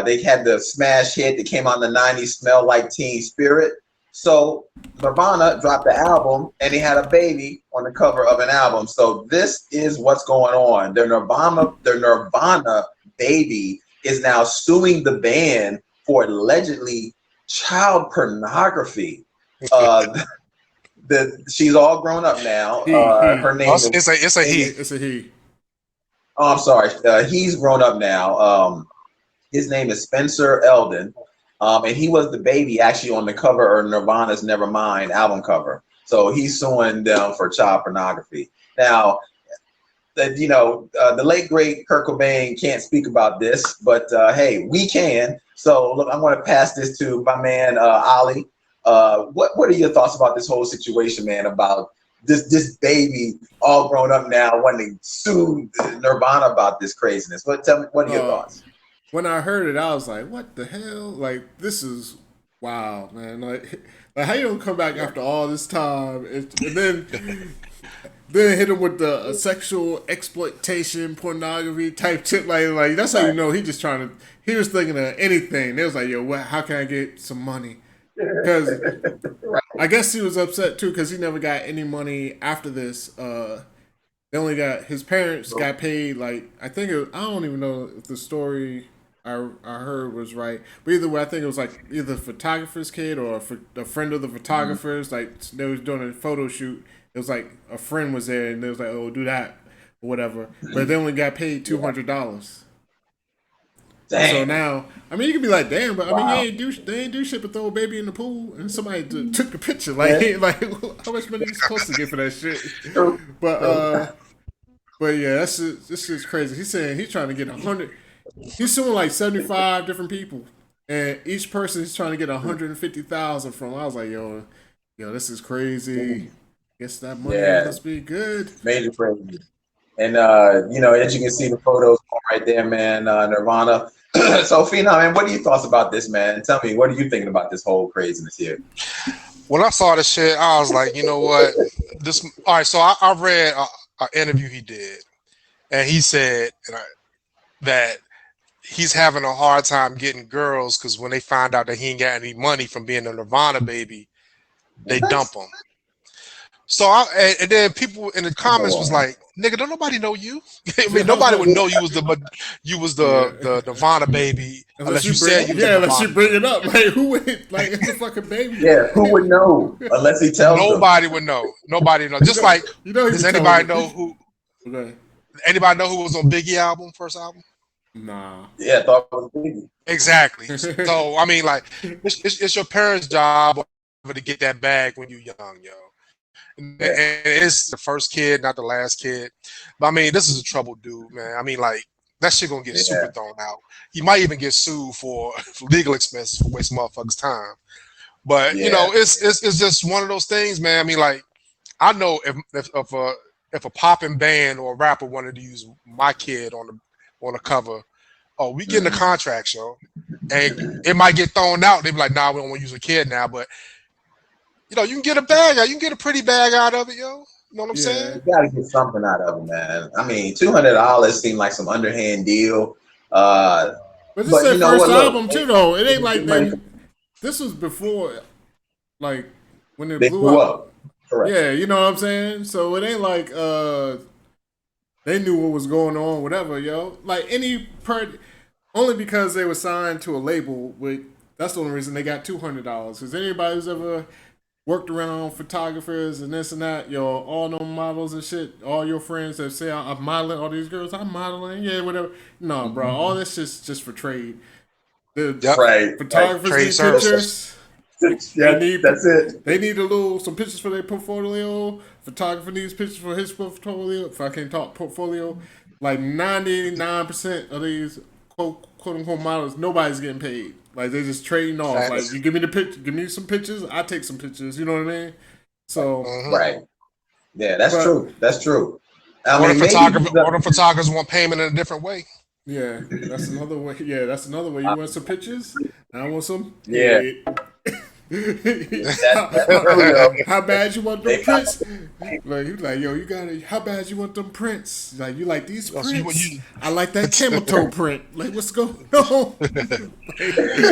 They had the smash hit that came out in the 90s, Smell Like Teen Spirit. So Nirvana dropped the album, and they had a baby on the cover of an album. So this is what's going on. Their Nirvana baby is now suing the band for allegedly child pornography. She's all grown up now. Her name is it's a he. It's a he. Oh, I'm sorry. He's grown up now. His name is Spencer Eldon. And he was the baby actually on the cover of Nirvana's Nevermind album cover. So he's suing them for child pornography. Now, the late, great Kurt Cobain can't speak about this, but hey, we can. So look, I'm going to pass this to my man, Ali. What are your thoughts about this whole situation, man? About this baby all grown up now wanting to sue Nirvana about this craziness. What are your thoughts? When I heard it, I was like, "What the hell? Like, this is wild, man! Like how you don't come back after all this time, and then hit him with the sexual exploitation, pornography type shit. Like that's how you know he just trying to. He was thinking of anything. It was like, yo, how can I get some money? Because I guess he was upset too because he never got any money after this. They only got his parents got paid. Like I think I don't even know if the story I heard was right. But either way, I think it was like either the photographer's kid or a friend of the photographer's. Like they was doing a photo shoot. It was like a friend was there and they was like, "Oh, do that or whatever." But they only got paid $200. So now, I mean, you can be like, "Damn," but I mean, they ain't do shit but throw a baby in the pool and somebody took the picture. Like, like how much money are you supposed to get for that shit? But yeah, this is crazy. He's saying he's trying to get 100. He's suing like 75 different people, and each person he's trying to get 150,000 from. I was like, yo, this is crazy. Guess that money must be good. Major crazy. And as you can see the photos right there, man, Nirvana. So Phenom, man, what are your thoughts about this, man? Tell me, what are you thinking about this whole craziness here? When I saw this shit, I was like, you know what? All right, so I read an interview he did, and he said that he's having a hard time getting girls because when they find out that he ain't got any money from being a Nirvana baby, they dump him. So and then people in the comments was like, "Nigga, don't nobody know you? I mean, nobody would know you was the Nirvana baby unless you said you was unless you bring it up. Like who would like it's a fucking baby? Yeah, who would know unless he tells Nobody would know. Nobody know. Just like does anybody know who? Okay. Anybody know who was on Biggie album, first album? Nah. Yeah, I thought it was Biggie. Exactly. So I mean, like, it's your parents' job to get that bag when you're young, yo. And it's the first kid, not the last kid. But I mean, this is a troubled dude, man. I mean, like, that shit gonna get super thrown out. He might even get sued for legal expenses for wasting motherfuckers' time. But you know, it's just one of those things, man. I mean, like, I know if a popping band or a rapper wanted to use my kid on the cover, oh, we getting the contract, yo. And it might get thrown out. They be like, nah, we don't want to use a kid now, but you know, you can get a bag out. You can get a pretty bag out of it, yo. You know what I'm saying? You gotta get something out of it, man. I mean, $200 seemed like some underhand deal. But this is their first album too, though. It ain't like this was before, like when they blew up. Correct. Yeah, you know what I'm saying. So it ain't like they knew what was going on, whatever, yo. Like only because they were signed to a label. That's the only reason they got $200. Because anybody who's ever worked around photographers and this and that, all them models and shit, all your friends that say I'm modeling, all these girls, I'm modeling, yeah, whatever. No, bro, all this shit's just for trade. Photographers need pictures. That's it. They need some pictures for their portfolio. Photographer needs pictures for his portfolio. If I can't talk portfolio, like 99% of these quote unquote models, nobody's getting paid. Like they're just trading off. Like you give me the picture, give me some pictures, I take some pictures. You know what I mean? So right, yeah, that's true. That's true. Or the photographers want payment in a different way. Yeah, that's another way. Yeah, that's another way. You want some pictures? I want some. Yeah. How bad you want them prints? Like you like, yo, you got it. How bad you want them prints? Like you like these prints? I like that camel toe print. Like what's going on?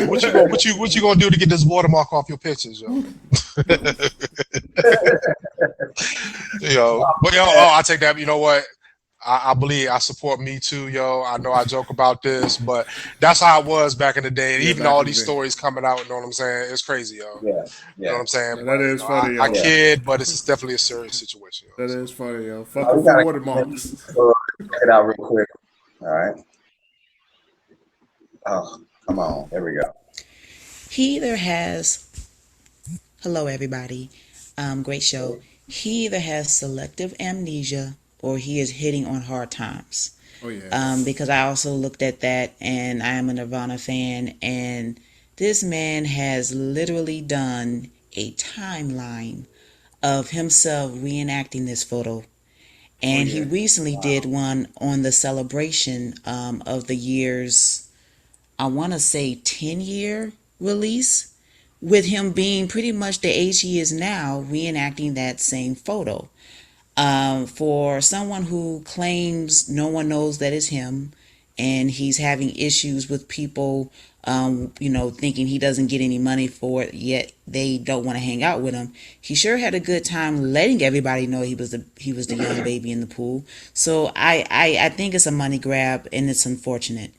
What you gonna do to get this watermark off your pictures, yo? I take that. You know what? I believe I support Me Too, yo. I know I joke about this, but that's how it was back in the day. And even all these stories coming out, you know what I'm saying? It's crazy, yo. Yeah. You know what I'm saying? Yeah, that is funny, yo. I kid, but it's definitely a serious situation. Yo. That is funny, yo. Fucking for watermarks. Check it out real quick. All right. Oh, come on. There we go. He either has, hello everybody, great show. He either has selective amnesia or he is hitting on hard times. Oh yeah. Because I also looked at that, and I am a Nirvana fan, and this man has literally done a timeline of himself reenacting this photo. And he recently did one on the celebration of the year's, I want to say, 10-year release, with him being pretty much the age he is now, reenacting that same photo. For someone who claims no one knows that it's him, and he's having issues with people, thinking he doesn't get any money for it, yet they don't want to hang out with him. He sure had a good time letting everybody know he was the young baby in the pool. So I think it's a money grab, and it's unfortunate.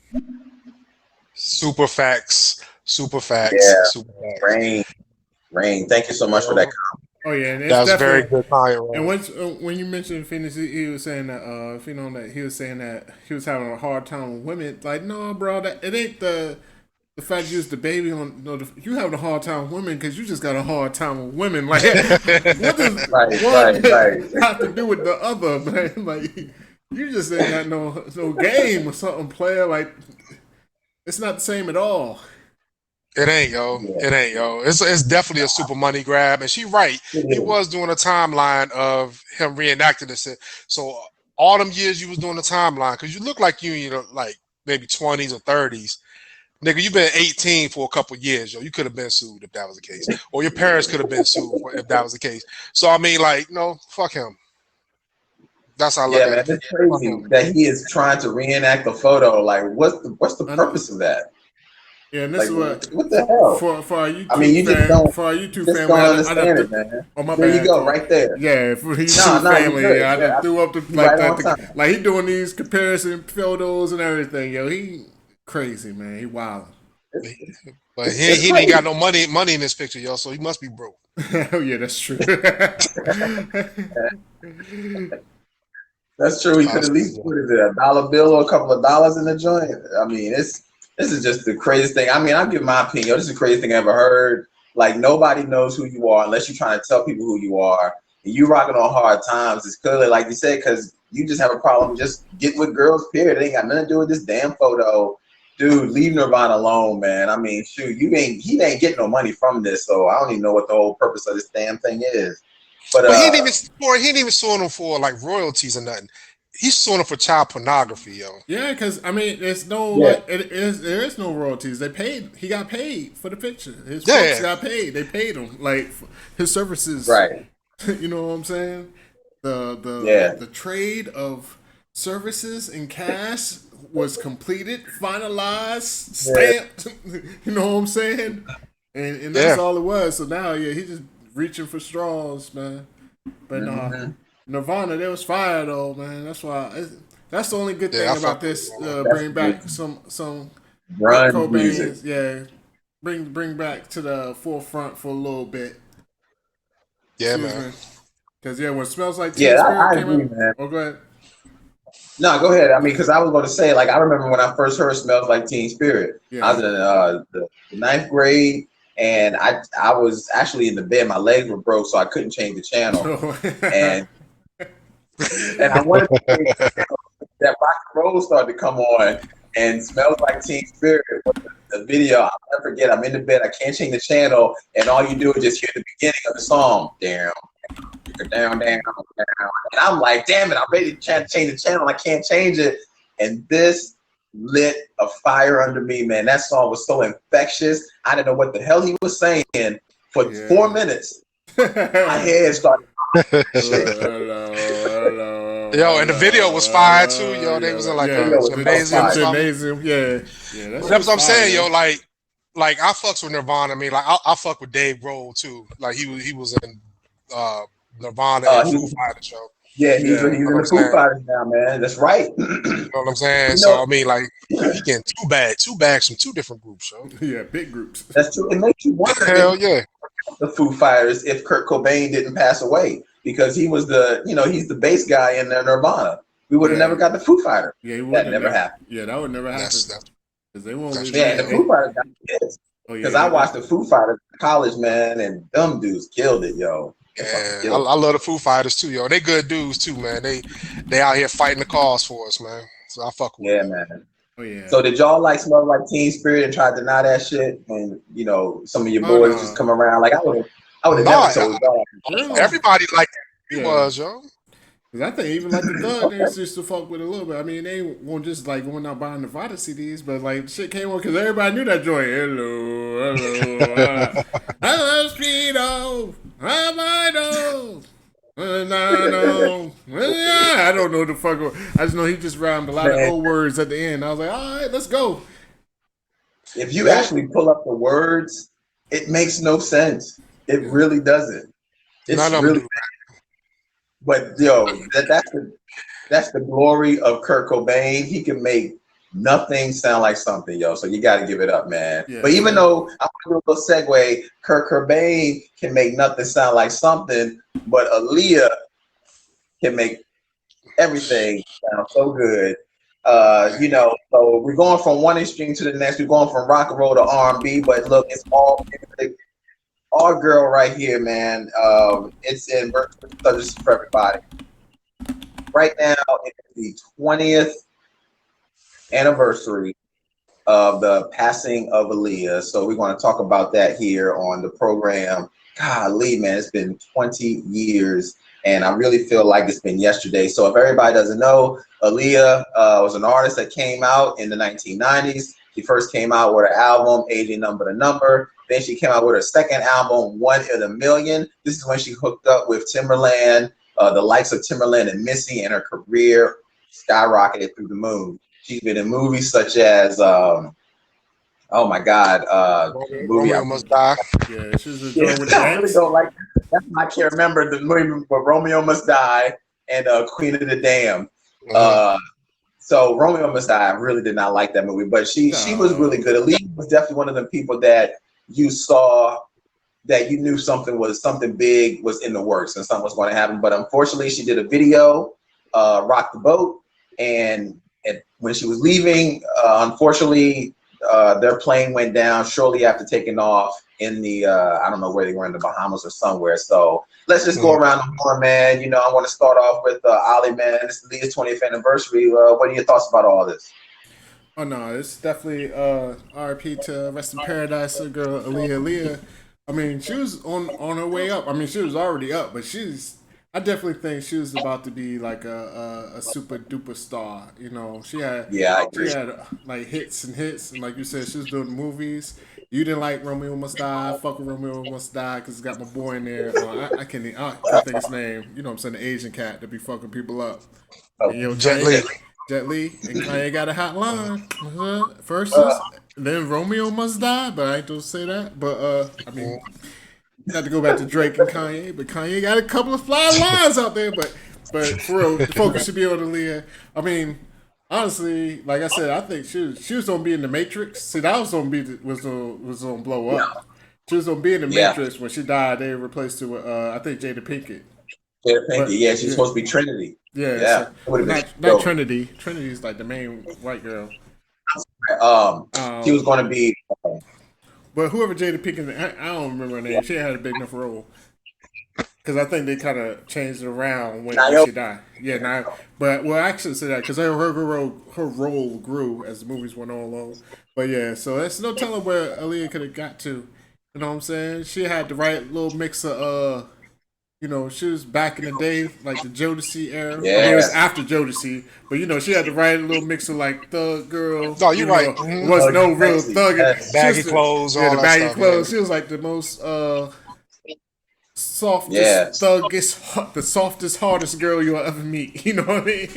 Super facts. Super facts. Yeah. Super facts. Rain. Thank you so much for that comment. Oh yeah, and it's That's very good. And when you mentioned Phoenix, he was saying that that he was saying that he was having a hard time with women. Like, no, bro, that it ain't the fact you was the baby on. No, you having a hard time with women because you just got a hard time with women. Like, what does one have to do with the other, man? Like, you just ain't got no game or something, player. Like, it's not the same at all. It ain't, yo. It ain't, yo. It's definitely a super money grab. And she right. He was doing a timeline of him reenacting this. So all them years you was doing the timeline, because you look like you like maybe 20s or 30s. Nigga, you been 18 for a couple years, yo. You could have been sued if that was the case. Or your parents could have been sued if that was the case. So, I mean, like, no, fuck him. That's how I look at it. It's crazy that he is trying to reenact the photo. Like, what's the purpose of that? Yeah, and this like, is what the hell? For our YouTube for our YouTube family, don't understand it, man. Oh my there bad. You go, right there. Yeah, for YouTube family, I just threw up the like he doing these comparison photos and everything. Yo, he crazy, man. He wild. But he ain't got no money in this picture, yo. So he must be broke. Oh yeah, that's true. That's true. He could at least put it a $1 bill or a couple of dollars in the joint. I mean, this is just the craziest thing. I mean, I'll give my opinion. Yo, this is the craziest thing I ever heard. Like, nobody knows who you are unless you're trying to tell people who you are. And you rocking on hard times. It's clearly, like you said, because you just have a problem just getting with girls, period. It ain't got nothing to do with this damn photo. Dude, leave Nirvana alone, man. I mean, shoot, he ain't getting no money from this, so I don't even know what the whole purpose of this damn thing is. But he ain't even suing them for like royalties or nothing. He's suing them for child pornography, yo. Yeah, because I mean, there's no there is no royalties. They paid. He got paid for the picture. His folks got paid. They paid him like his services. Right. You know what I'm saying? The trade of services and cash was completed, finalized, stamped. You know what I'm saying? And that's all it was. So now, he's just reaching for straws, man. But Nirvana, they was fire though, man. That's why. That's the only good thing about this. Bring back some music. Yeah, bring back to the forefront for a little bit. Yeah, man. Because when Smells Like Teen Spirit came out. Man. Oh, go ahead. No, go ahead. I mean, because I was going to say, like, I remember when I first heard "Smells Like Teen Spirit." I was in the 9th grade. And I was actually in the bed. My legs were broke, so I couldn't change the channel. and I wanted to change the channel. That rock and roll started to come on, and Smells Like Teen Spirit was the video. I'll never forget. I'm in the bed. I can't change the channel, and all you do is just hear the beginning of the song. Down. And I'm like, damn it! I'm ready to change the channel. I can't change it, and this lit a fire under me, man. That song was so infectious. I didn't know what the hell he was saying for 4 minutes. My head started. Yo, and the video was fire too, yo. They was in like amazing. Yeah. That's what I'm saying, yo. Like I fucks with Nirvana. I mean, like I fuck with Dave Grohl too. Like he was in Nirvana and Foo Fighters show. Yeah, he's in the Foo Fighters now, man. That's right. You know what I'm saying? So I mean, like he getting two bags from 2 different groups, yo. Yeah, big groups. That's true. It makes you wonder. Hell yeah. The Foo Fighters, if Kurt Cobain didn't pass away, because he was he's the bass guy in Nirvana. We would have never got the Foo Fighters. Yeah, that never happened. Yeah, that would never happen. Because they won't. Yeah, the Foo Fighters got kids. Because I watched the Foo Fighters in college, man, and them dudes killed it, yo. Yeah, I love the Foo Fighters too, yo. They good dudes too, man. They out here fighting the cause for us, man. So I fuck with them. Man. Oh yeah. So did y'all like Smell Like Teen Spirit and try to deny that shit? And some of your boys just come around. Like I would have No, never told God. Really? everybody like he Yeah. was, yo. Cause I think even like the thug niggas used to fuck with it a little bit. I mean, they weren't just like going out buying Nevada CDs, but like shit came on because everybody knew that joint. Hello, I love Speedo, I know. I don't know the fuck. I just know he just rhymed a lot of old words at the end. I was like, all right, let's go. If you actually pull up the words, it makes no sense. It really doesn't. It's None of them really. do. But yo, that's the glory of Kurt Cobain. He can make nothing sound like something, yo. So you got to give it up, man. Yeah, but even sure. though I'm gonna do a little segue, Kurt Cobain can make nothing sound like something, but Aaliyah can make everything sound so good. So we're going from one extreme to the next. We're going from rock and roll to R&B, but look, it's all music. Our girl right here, man. It's in virtual service for everybody. Right now, it's the 20th anniversary of the passing of Aaliyah. So we're going to talk about that here on the program. Golly, man, it's been 20 years, and I really feel like it's been yesterday. So if everybody doesn't know, Aaliyah was an artist that came out in the 1990s. She first came out with her album, Aging Number to Number. Then she came out with her second album, One in a Million. This is when she hooked up with Timberland, the likes of Timberland and Missy, and her career skyrocketed through the moon. She's been in movies such as, oh my God, Romeo Must Die. Yeah, she was a joint with the I really X. don't like that. That's why I can't remember the movie, but Romeo Must Die and Queen of the Damned. So Romeo Must Die, I really did not like that movie, but she was really good. Aaliyah was definitely one of the people that you saw that you knew something big was in the works and something was going to happen. But unfortunately, she did a video, Rock the Boat, and when she was leaving, unfortunately, their plane went down shortly after taking off in the I don't know where they were, in the Bahamas or somewhere. So let's just go around the horn, man. You know, I want to start off with Ali, man. This is Leah's 20th anniversary. What are your thoughts about all this? Oh no, it's definitely RP to Rest in Paradise, the girl Aaliyah. I mean, she was on her way up. I mean, she was already up, but I definitely think she was about to be like a super duper star. You know, she had like hits, and like you said, she was doing movies. You didn't like Romeo Must Die. Fuck with Romeo Must Die because it's got my boy in there. I can't think his name. You know what I'm saying? The Asian cat that be fucking people up. And, you know, Jet Li. Jet Li and Kanye got a hot line. Versus, then Romeo Must Die, but I ain't gonna say that. But I mean, not to go back to Drake and Kanye, but Kanye got a couple of fly lines out there. But for real, the focus should be on Aaliyah. I mean, honestly, like I said, I think she was gonna be in the Matrix. See, that was gonna blow up. She was gonna be in the Matrix when she died. They replaced her with I think Jada Pinkett. Jada Pinkett, she's supposed to be Trinity. Yeah. So, not Trinity. Trinity's like the main white girl. She was going to be. But whoever Jada Pinkett, I don't remember her name. She had a big enough role. Because I think they kind of changed it around when she died. Yeah, now, but well, I actually say that because her role grew as the movies went on along. But yeah, so there's no telling where Aaliyah could have got to. You know what I'm saying? She had the right little mix of you know, she was back in the day, like the Jodeci era. Yeah. I mean, it was after Jodeci, but you know, she had the right little mix of like thug girl. No, you're right. It wasn't no real thug. Baggy clothes, all the that baggy stuff, clothes. yeah. She was like the most softest, thuggest, the softest, hardest girl you'll ever meet. You know what I mean?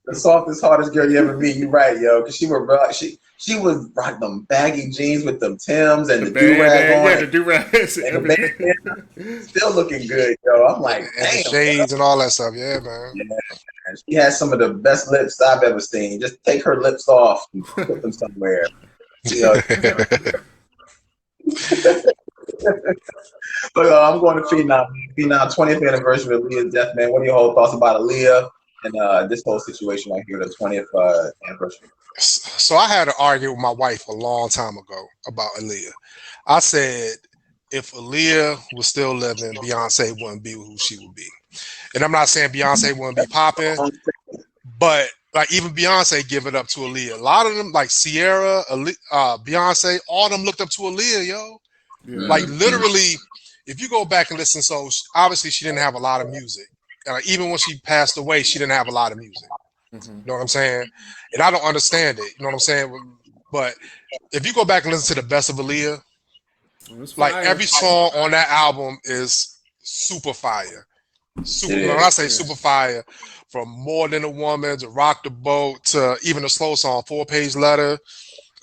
The softest, hardest girl you ever meet. You're right, yo. Because she was rocking them baggy jeans with them Tims and the do-rag on. Yeah, the do-rags. Still looking good, yo. I'm like, and the shades and all that stuff. Yeah, man. Yeah. She has some of the best lips I've ever seen. Just take her lips off and put them somewhere. You know. But I'm going to Phenom 20th anniversary of Aaliyah's death, man. What are your whole thoughts about Aaliyah and this whole situation right here, the 20th anniversary? So I had an argument with my wife a long time ago about Aaliyah. I said if Aaliyah was still living, Beyonce wouldn't be who she would be. And I'm not saying Beyonce wouldn't be popping, but like even Beyonce give it up to Aaliyah. A lot of them, like Sierra, Beyonce, all of them looked up to Aaliyah, yo. Like literally, if you go back and listen, so obviously she didn't have a lot of music. Even when she passed away, she didn't have a lot of music. You know what I'm saying? And I don't understand it. You know what I'm saying? But if you go back and listen to the best of Aaliyah, like every song on that album is super fire. When I say super fire, from More Than a Woman to Rock the Boat to even the slow song, 4-Page Letter,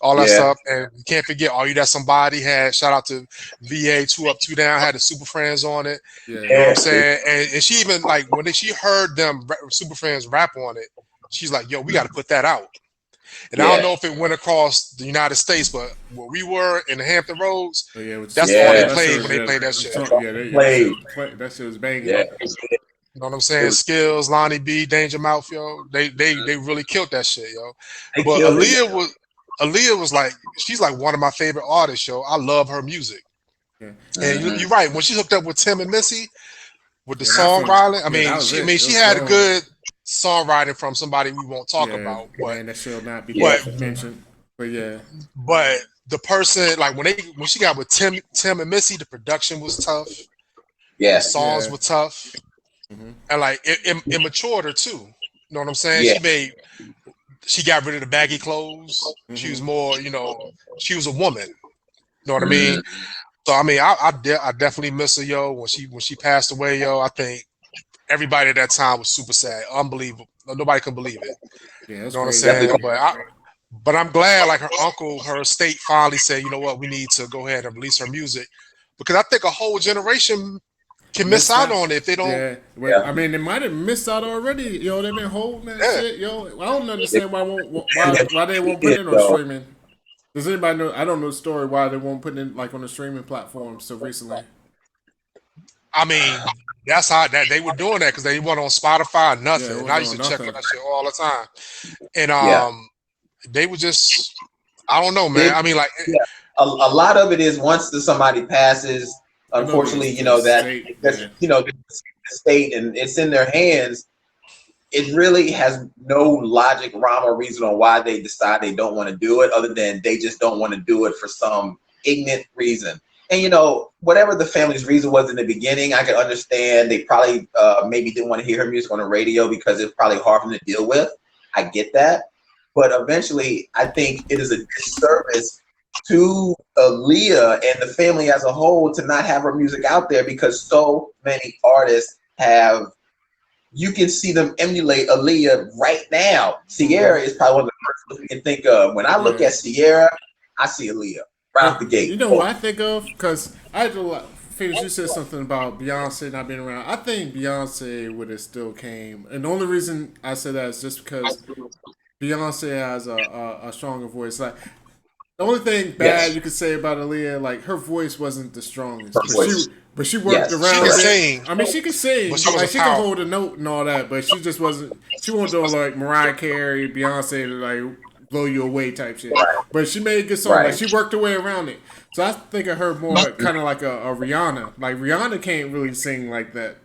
all that stuff. And you can't forget Are You That Somebody had, shout out to VA, 2 Up, 2 Down, had the Super Friends on it. You know what I'm saying? And she even, like, when she heard them Super Friends rap on it, she's like, yo, we got to put that out. And I don't know if it went across the United States, but where we were in the Hampton Roads, that's all they played when they played that shit. That shit was banging. You know what I'm saying? Skills, Lonnie B, Danger Mouth, yo. They really killed that shit, yo. But Aaliyah was like, she's like one of my favorite artists, yo. I love her music. And you're right. When she hooked up with Tim and Missy with the songwriting, I mean, she had a good songwriting from somebody we won't talk about. But that shall not be mentioned. But but the person, like when she got with Tim and Missy, the production was tough. The songs were tough. And like it matured her too. You know what I'm saying? She got rid of the baggy clothes. She was more, she was a woman. You know what I mean? So I mean, I definitely miss her, yo. When she passed away, yo, I think everybody at that time was super sad, unbelievable. Nobody could believe it. You know what I'm saying? But I'm glad, like her uncle, her estate finally said, you know what, we need to go ahead and release her music, because I think a whole generation can miss out on it if they don't. I mean, they might have missed out already. Yo, they've been holding that shit. Yo, I don't understand why they won't put it on streaming. Does anybody know? I don't know the story why they won't put it like on the streaming platform so recently. I mean, that's how that they were doing that, because they weren't on Spotify or nothing. And I used to check for that shit all the time. And they were just, I don't know, man. I mean, like a lot of it is once somebody passes. Unfortunately, the state and it's in their hands. It really has no logic, rhyme, or reason on why they decide they don't want to do it, other than they just don't want to do it for some ignorant reason. And whatever the family's reason was in the beginning, I can understand. They probably maybe didn't want to hear her music on the radio because it's probably hard for them to deal with. I get that, but eventually, I think it is a disservice to Aaliyah and the family as a whole to not have her music out there, because so many artists have. You can see them emulate Aaliyah right now. Sierra is probably one of the first ones we can think of. When I look at Sierra, I see Aaliyah right out the gate. You know what I think of? Because I had to finish. You said something about Beyonce not being around. I think Beyonce would have still came. And the only reason I say that is just because Beyonce has a stronger voice. Like, the only thing bad you could say about Aaliyah, like, her voice wasn't the strongest. But she worked around it. I mean, she could sing. Like, she could hold a note and all that, but she just wasn't. She wasn't doing like Mariah Carey, Beyonce, to like blow you away type shit. But she made a good song. Like, she worked her way around it. So I think of her more kind of like a Rihanna. Like, Rihanna can't really sing like that.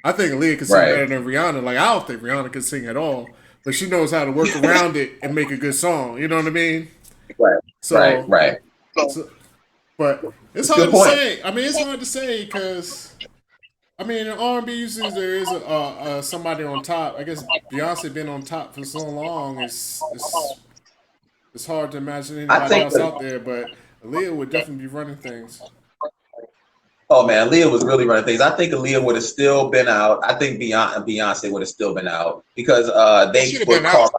I think Aaliyah can sing better than Rihanna. Like, I don't think Rihanna can sing at all. But she knows how to work around it and make a good song. You know what I mean? So, but it's hard to say. I mean, it's hard to say because, I mean, in R&B usually there is somebody on top. I guess Beyonce been on top for so long. It's hard to imagine anybody else out there. But Aaliyah would definitely be running things. Oh man, Aaliyah was really running things. I think Aaliyah would have still been out. I think Beyonce would have still been out because they would carve.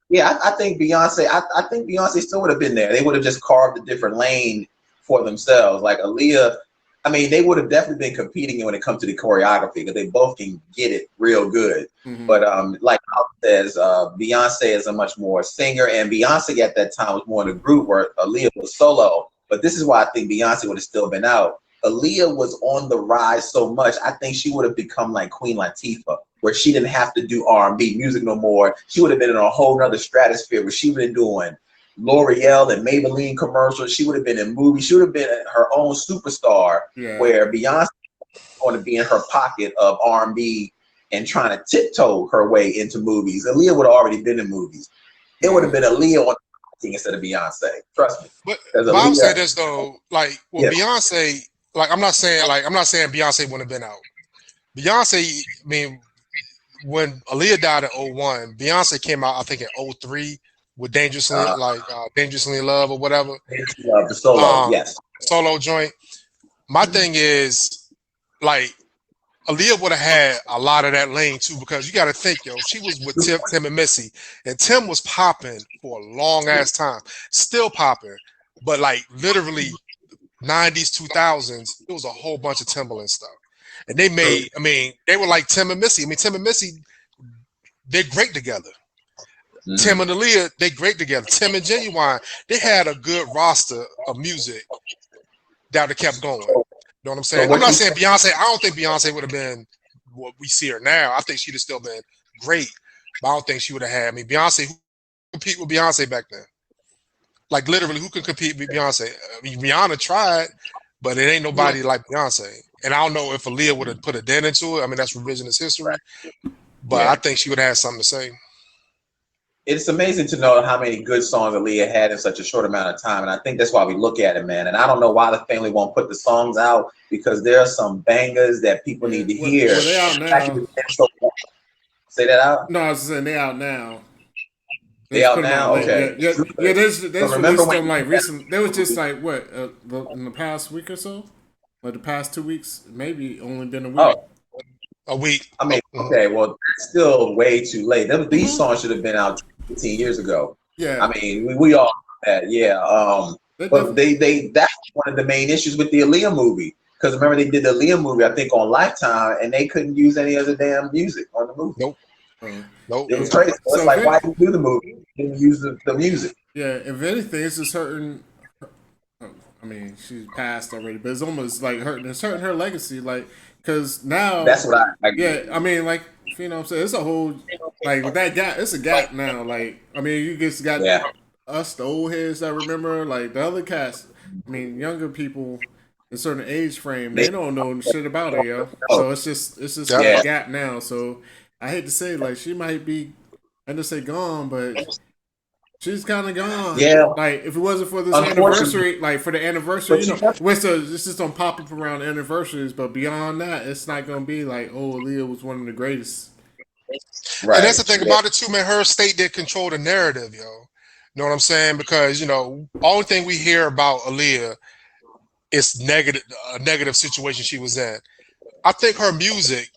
Yeah, I think Beyonce. I think Beyonce still would have been there. They would have just carved a different lane for themselves. Like Aaliyah, I mean, they would have definitely been competing when it comes to the choreography because they both can get it real good. But like Al says, Beyonce is a much more singer, and Beyonce at that time was more in a group where Aaliyah was solo. But this is why I think Beyonce would have still been out. Aaliyah was on the rise so much, I think she would have become like Queen Latifah, where she didn't have to do R&B music no more. She would have been in a whole nother stratosphere where she would have been doing L'Oreal and Maybelline commercials. She would have been in movies. She would have been her own superstar, where Beyonce was going to be in her pocket of R&B and trying to tiptoe her way into movies. Aaliyah would have already been in movies. It would have been Aaliyah on the instead of Beyonce. Trust me. But Because I'll say Aaliyah, this though, like Beyonce, like I'm not saying Beyonce wouldn't have been out. Beyonce, I mean, when Aaliyah died in 01, Beyonce came out I think in 03 with Dangerously Dangerously in Love or whatever. the solo, yes. Solo joint. My thing is, like, Aaliyah would have had a lot of that lane too, because you got to think, yo, she was with Tim and Missy, and Tim was popping for a long ass time, still popping, but like literally 90s, 2000s, it was a whole bunch of Timbaland stuff, and they made, I mean, they were like Tim and Missy. I mean, Tim and Missy, they're great together. Mm-hmm. Tim and Aaliyah, they great together. Tim and Genuine, they had a good roster of music that would have kept going. You know what I'm saying? I'm not saying Beyonce. I don't think Beyonce would have been what we see her now. I think she'd have still been great, but I don't think she would have had. I mean, Beyonce, who compete with Beyonce back then? Like literally, who could compete with Beyonce? I mean, Rihanna tried, but it ain't nobody like Beyonce. And I don't know if Aaliyah would have put a dent into it. I mean, that's revisionist history, but I think she would have had something to say. It's amazing to know how many good songs Aaliyah had in such a short amount of time. And I think that's why we look at it, man. And I don't know why the family won't put the songs out, because there are some bangers that people need to hear. Well, they out now. Say that out? No, I was saying they out now. They out now? Okay. Yeah, there's released them like recent. They was just like, what, in the past week or so? Like the past 2 weeks? Maybe only been a week. Oh. A week. I mean, okay, well, that's still way too late. These songs should have been out 15 years ago. Yeah. I mean, we all know that, yeah. But that's one of the main issues with the Aaliyah movie. Because remember, they did the Aaliyah movie, I think, on Lifetime, and they couldn't use any of the damn music on the movie. Nope. Nope. It was crazy. So it's like, why did you do the movie? You didn't use the music. Yeah, if anything, it's just hurting. I mean, she's passed already, but it's almost like it's hurting her legacy. Like, because now. That's what I yeah, I mean, like, you know what I'm saying? It's a whole, like, with that gap, it's a gap now. Like, I mean, you just got us, the old heads that remember, like, the other cast. I mean, younger people in a certain age frame, they don't know shit about it, yo. So it's just a gap now. So I hate to say, like, she might be, I didn't say gone, but she's kind of gone. Yeah. Like, if it wasn't for this anniversary, like, for the anniversary, you know, it's just on pop up around anniversaries, but beyond that, it's not going to be like, oh, Aaliyah was one of the greatest. Right. And that's the thing about it, too, man. Her state did control the narrative, yo. You know what I'm saying? Because, you know, only thing we hear about Aaliyah is a negative situation she was in. I think her music,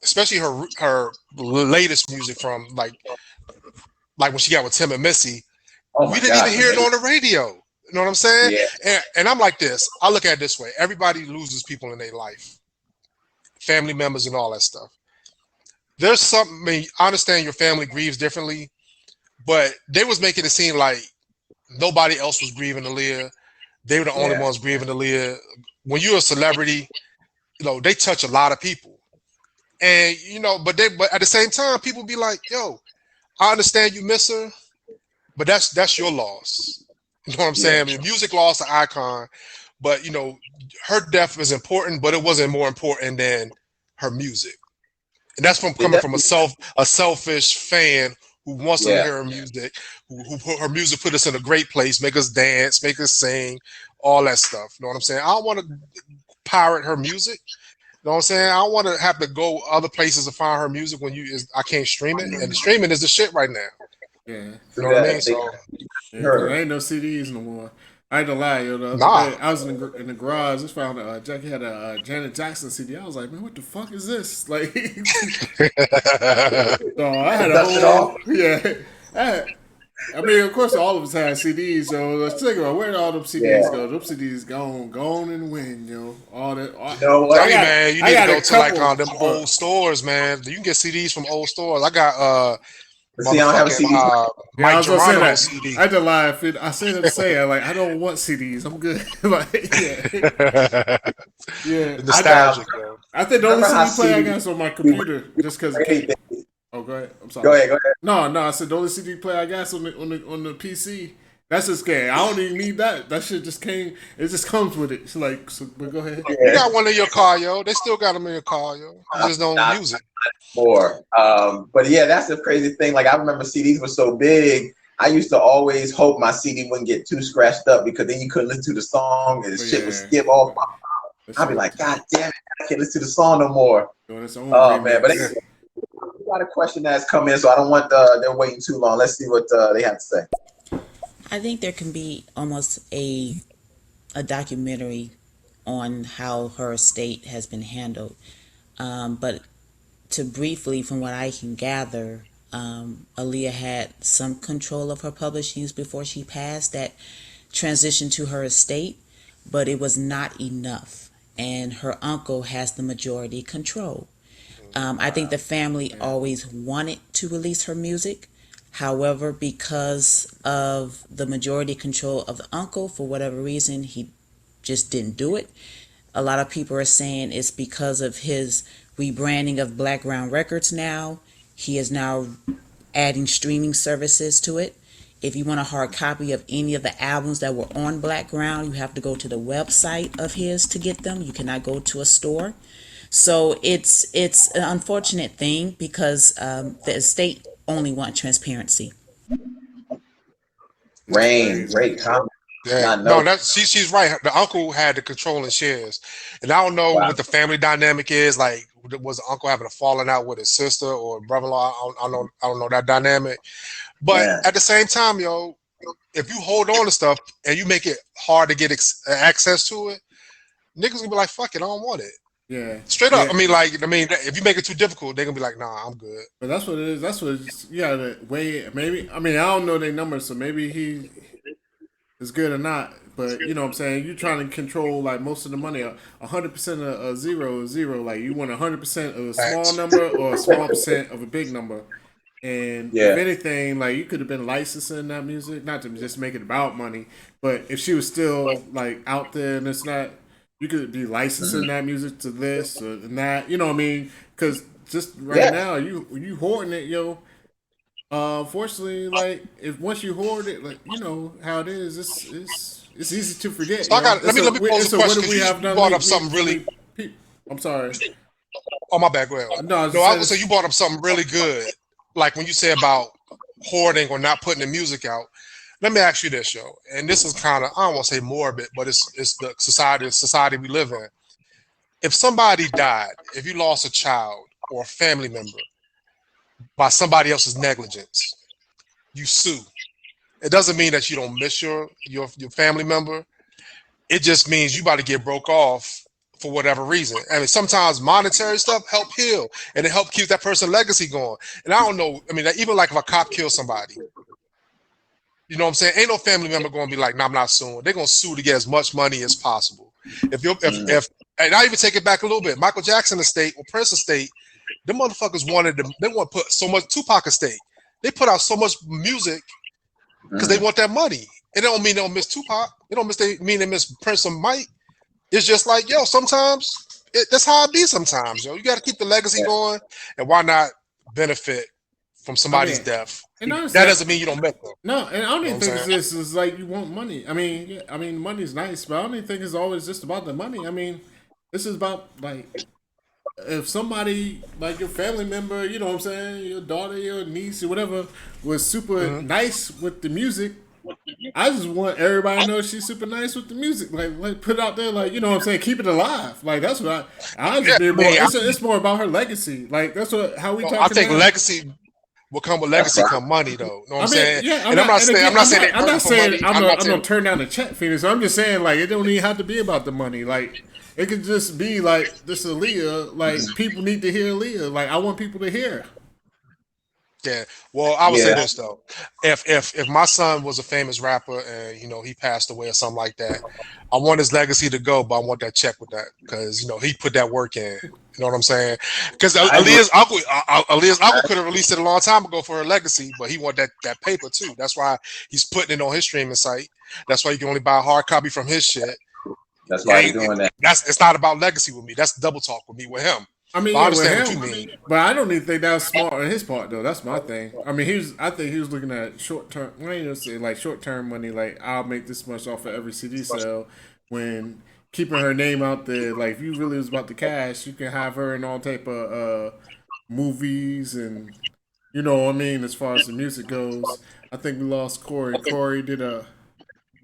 especially her latest music from, like when she got with Tim and Missy, we didn't even hear it on the radio. You know what I'm saying? Yeah. And I'm like this. I look at it this way. Everybody loses people in their life. Family members and all that stuff. There's something, I mean, I understand your family grieves differently, but they was making it seem like nobody else was grieving Aaliyah. They were the only ones grieving Aaliyah. When you're a celebrity, you know, they touch a lot of people. And, you know, but at the same time, people be like, yo, I understand you miss her, but that's your loss. You know what I'm saying? I mean, music lost an icon, but, you know, her death is important, but it wasn't more important than her music. And that's coming from a selfish fan who wants to hear her music, who put her music, put us in a great place, make us dance, make us sing, all that stuff. You know what I'm saying? I don't want to pirate her music. You know what I'm saying? I don't want to have to go other places to find her music when I can't stream it. And the streaming is the shit right now. Yeah. You know what I mean? So there ain't no CDs no more. I ain't gonna lie, yo. The other day, I was in the garage. Just found Jackie had a Janet Jackson CD. I was like, man, what the fuck is this? Like, so I had a whole I mean, of course, all of us had CDs. So let's think about where did all them CDs go? Them CDs gone in the wind, yo. All that. Man, you need to go to like them old stores, man. You can get CDs from old stores. I got See, I don't have a CD. Mike Geronimo CD. I had to lie. I said it to say, like, I don't want CDs. I'm good. Like, yeah. Nostalgic, yo. I think the only CD player I got is on my computer, just because. Oh, go ahead. I'm sorry. Go ahead. No. I said the only CD player I got is on the PC. That's just scary. I don't even need that. That shit just came. It just comes with it. It's like, but go ahead. You got one in your car, yo. They still got them in your car, yo. You just don't use it. More. But yeah, that's the crazy thing. Like, I remember CDs were so big I used to always hope my CD wouldn't get too scratched up because then you couldn't listen to the song and But shit would yeah, skip off. that I'd shit be was like, God damn it, I can't listen to the song no more. doing its own Oh man, but remix. anyway, we got a question that's come in, so I don't want they're waiting too long. Let's see what they have to say. I think there can be almost a documentary on how her estate has been handled. But to briefly, from what I can gather, Aaliyah had some control of her publishings before she passed that transitioned to her estate, but it was not enough. And her uncle has the majority control. I think the family always wanted to release her music. However, because of the majority control of the uncle, for whatever reason, he just didn't do it. A lot of people are saying it's because of his rebranding of Black Ground Records now. He is now adding streaming services to it. If you want a hard copy of any of the albums that were on Black Ground, you have to go to the website of his to get them. You cannot go to a store. So it's an unfortunate thing because the estate only want transparency. That's Rain, crazy. great comment. Yeah, Not no, know. that's she's right. The uncle had the controlling shares, and I don't know Wow. what the family dynamic is. Like, was the uncle having a falling out with his sister or brother-in-law? I don't know that dynamic. But Yeah. at the same time, yo, if you hold on to stuff and you make it hard to get access to it, niggas gonna be like, "Fuck it, I don't want it." Yeah, Straight up. yeah. If you make it too difficult, they're gonna be like, "Nah, I'm good." But that's what it is. That's what you gotta weigh. Maybe I mean I don't know their numbers, so maybe he is good or not. But you know what I'm saying, you trying to control like most of the money. 100% of a zero is zero. Like you want 100% of a small Facts. number or a small percent of a big number. And if Yeah. anything, like you could have been licensing that music, not to just make it about money, but if she was still like out there and it's not, you could be licensing Mhm. that music to this or and that. You know what I mean? Because just right Yeah. now, you hoarding it, yo. Unfortunately, like if once you hoard it, like you know how it is, it's easy to forget, So I yo. got let me pose a It's a what question do because we you have you done? brought up something really. I'm sorry. Oh my bad. Go ahead. No, I was No, just I saying was say this. you brought up something really good. Like when you say about hoarding or not putting the music out. Let me ask you this, yo. And this is kind of I don't want to say morbid, but it's the society we live in. If somebody died, if you lost a child or a family member by somebody else's negligence, you sue. It doesn't mean that you don't miss your family member. It just means you about to get broke off for whatever reason. I mean, sometimes monetary stuff help heal and it help keep that person's legacy going. And I don't know. I mean, even like if a cop kills somebody, you know what I'm saying? Ain't no family member going to be like, "No, I'm not suing." They're going to sue to get as much money as possible. If you Mhm. if and I even take it back a little bit. Michael Jackson estate or Prince estate, the motherfuckers wanted them. They want to put so much Tupac estate. They put out so much music because they Mhm. want that money. It don't mean they don't miss Tupac. It don't mean they miss Prince or Mike. It's just like, yo, sometimes that's how it be sometimes, yo. You got to keep the legacy Yeah. going, and why not benefit from I somebody's mean, death? and That honestly, doesn't mean you don't miss them. no, and I don't You know even what I'm think saying? this is like you want money. I mean, yeah, I mean, money's nice, but I don't even think it's always just about the money. I mean, this is about like if somebody like your family member, you know what I'm saying, your daughter, your niece, or whatever, was super Mm-hmm. nice with the music. I just want everybody to know she's super nice with the music. Like put it out there, like you know what I'm saying, keep it alive. Like that's what I Yeah, just be I more. mean, It's more about her legacy. Like that's what how we I talking think now. legacy will come with That's legacy, right. come money, though. You know what I'm I mean, saying? yeah, I'm And not. And I'm again, not saying they I'm hurting not for saying money. I'm not I'm gonna saying turn down the check fee. So I'm just saying, like, it don't even have to be about the money. Like, it could just be like this Aaliyah. Like, people need to hear Aaliyah. Like, I want people to hear. yeah. Well, I would say Yeah. this though: if my son was a famous rapper and he passed away or something like that, I want his legacy to go, but I want that check with that because he put that work in. You know what I'm saying? Because I agree. Aaliyah's uncle could have released it a long time ago for her legacy, but he want that paper too. That's why he's putting it on his streaming site. That's why you can only buy a hard copy from his shit. That's It why he's ain't doing that. it's not about legacy with me. That's double talk with me with him. I mean, But I yeah, with understand what you him, mean. but I don't even think that was smart on his part though. That's my thing. I mean, I think he was looking at short term. I ain't gonna say like short term money. Like I'll make this much off of every CD sale. When keeping her name out there, like if you really was about the cash, you can have her in all type of movies and You know what I mean? As far as the music goes, I think we lost Corey. Corey did a.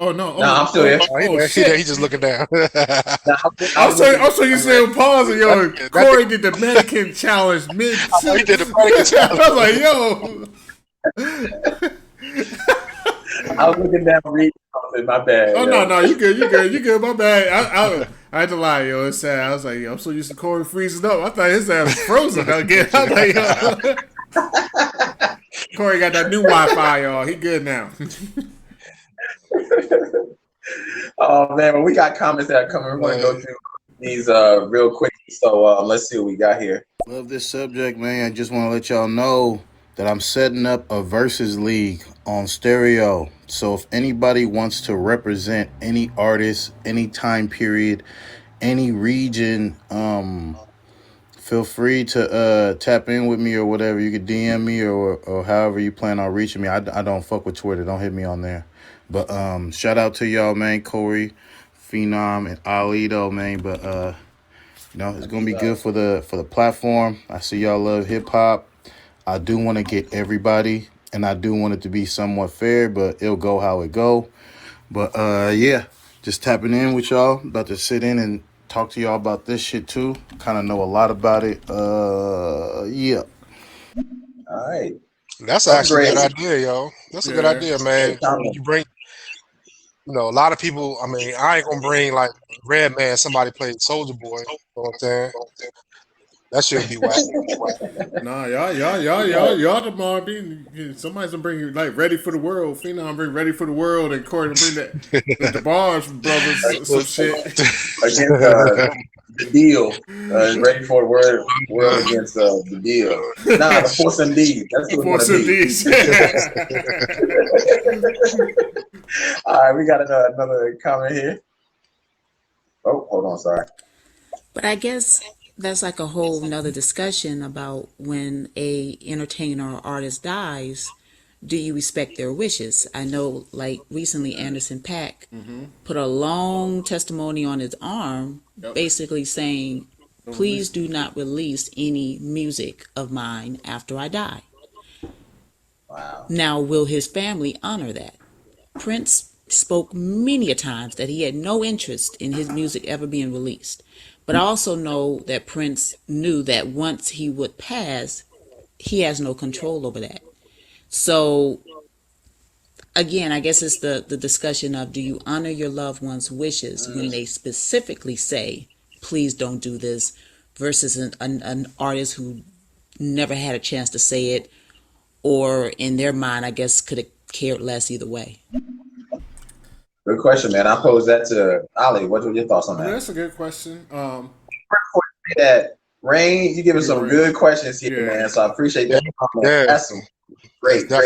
Oh no! No, I'm still here. Oh, he Oh there. He there. He shit! just looking down. No, I was looking I'm so you saying pause and yo. That- Corey did the mannequin challenge mid. he did the mannequin challenge. I was like, yo. I was looking down reading something. My bad. Oh yo. no, you good. My bad. I had to lie, yo. It's sad. I was like, yo, I'm so used to Corey freezing up. I thought his ass was frozen again. I was like, yo. Corey got that new Wi-Fi, y'all. He good now. Oh man, but we got comments that are coming. We're going to go through these real quick. So let's see what we got here. Love this subject, man. I just want to let y'all know that I'm setting up a versus league on stereo. So if anybody wants to represent any artist, any time period, any region, feel free to tap in with me or whatever. You could DM me or however you plan on reaching me. I don't fuck with Twitter. Don't hit me on there. But shout out to y'all, man. Corey, Phenom, and Ali, though, man. But it's gonna be good for the platform. I see y'all love hip hop. I do want to get everybody, and I do want it to be somewhat fair, but it'll go how it go. But yeah, just tapping in with y'all. About to sit in and talk to y'all about this shit too. Kind of know a lot about it. Yeah. All right. That's actually a great. good idea, yo. That's a good idea, man. You bring, a lot of people. I mean, I ain't gonna bring like Redman. Somebody played Soldier Boy. You know what I'm saying? That should be whack. Nah, y'all tomorrow be somebody's gonna bring you like Ready for the World. Phenom bring Ready for the World, and Corey bring that the Bars brothers some shit. Against the deal. Ready for the world against the deal. Nah, the Force MD. That's what Force it's going to be. All right, we got another comment here. Oh, hold on, sorry. But I guess that's like a whole nother discussion about when a entertainer or artist dies, do you respect their wishes? I know like recently Anderson .Paak put a long testimony on his arm basically saying, please do not release any music of mine after I die. Wow. Now, will his family honor that? Prince spoke many a times that he had no interest in his music ever being released. But I also know that Prince knew that once he would pass, he has no control over that. So, again, I guess it's the discussion of, do you honor your loved one's wishes when they specifically say, please don't do this, versus an artist who never had a chance to say it, or in their mind, I guess, could have cared less either way. Good question, man. I posed that to Ali. What were your thoughts on that? That's a good question. That Rain, you giving some good questions here, man. So I appreciate that. Yeah. That's some great stuff.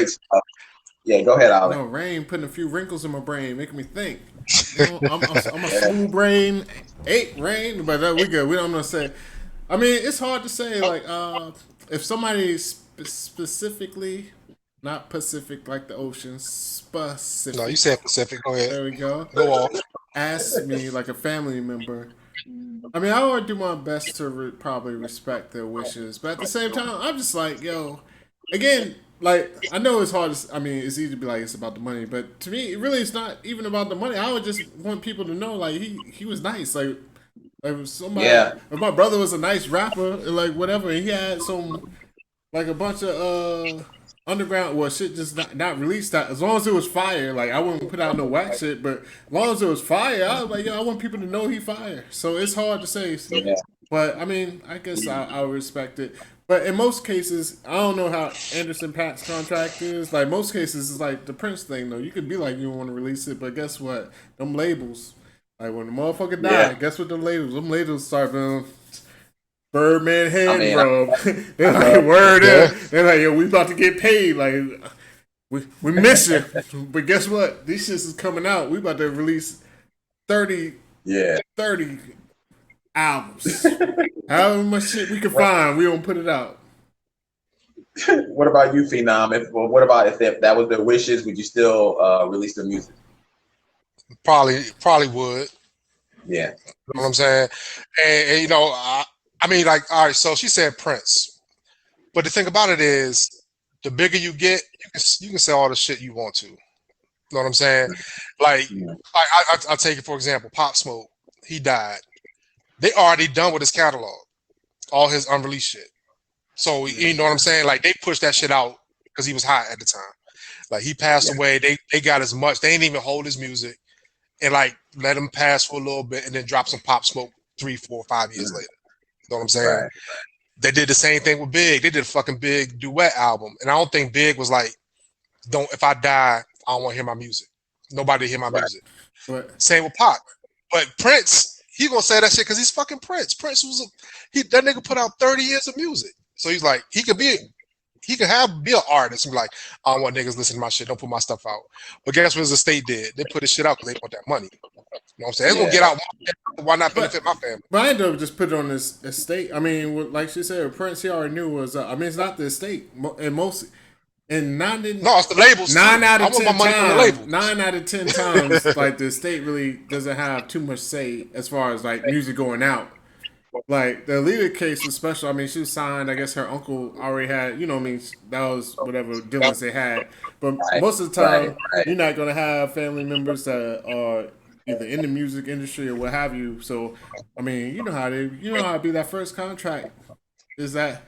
Yeah, go ahead, Ali. No, Rain putting a few wrinkles in my brain, making me think. You know, I'm a smooth brain, Rain, but we good. We don't know what to say. I mean, it's hard to say. Like, if somebody specifically, not Pacific like the ocean, specific. No, you said Pacific. Go ahead. There we go. Go off. Ask me like a family member. I mean, I would do my best to probably respect their wishes, but at the same time, I'm just like, yo, again, like, I know it's hard to, I mean, it's easy to be like, it's about the money, but to me, really, it's not even about the money. I would just want people to know, like, he was nice. Like if somebody, if my brother was a nice rapper, like, whatever, and he had some, like, a bunch of, underground, well, shit just not released. That as long as it was fire, like I wouldn't put out no whack shit. But as long as it was fire, I was like, yo, I want people to know he fire. So it's hard to say. But I mean, I guess I would respect it. But in most cases, I don't know how Anderson .Paak's contract is. Like most cases, it's like the Prince thing though. You could be like you don't want to release it, but guess what? Them labels, like when the motherfucker died, guess what? Them labels start doing. Birdman head rub. They're like, word up. They're like, yo, we about to get paid. Like, we miss you. But guess what? These shits is coming out. We about to release 30 albums. However much shit we can find, we don't put it out. What about you, Phenom? What about if that was their wishes? Would you still release the music? Probably would. Yeah. You know what I'm saying? And you know, I mean, like, all right, so she said Prince. But the thing about it is, the bigger you get, you can say all the shit you want to. You know what I'm saying? Like, I'll take it for example. Pop Smoke, he died. They already done with his catalog, all his unreleased shit. So you know what I'm saying? Like they pushed that shit out because he was hot at the time. Like he passed away. They got as much. They didn't even hold his music and like let him pass for a little bit and then drop some Pop Smoke 3, 4, 5 years later. You know what I'm saying? Right. They did the same thing with Big. They did a fucking Big duet album, and I don't think Big was like, if I die, I don't want to hear my music. Nobody hear my music. But Same with Pop. But Prince, he gonna say that shit because he's fucking Prince. Prince was that nigga put out 30 years of music. So he's like, he could be an artist and be like, I don't want niggas listening to my shit, don't put my stuff out. But guess what his estate did? They put his shit out because they want that money. You know what I'm saying? It's gonna get out. Why not benefit my family? But I ended up just put it on this estate. I mean, like she said, Prince, he already knew was. I mean, it's not the estate, and most, and no, it's the labels. 9 out of 10 times, 9 out of 10 times, like the estate really doesn't have too much say as far as like music going out. Like the Aaliyah case was special. I mean, she was signed. I guess her uncle already had. You know, what I mean, that was whatever dealings they had. But most of the time, you're not gonna have family members that are either in the music industry or what have you. So, I mean, you know how it be. That first contract is that.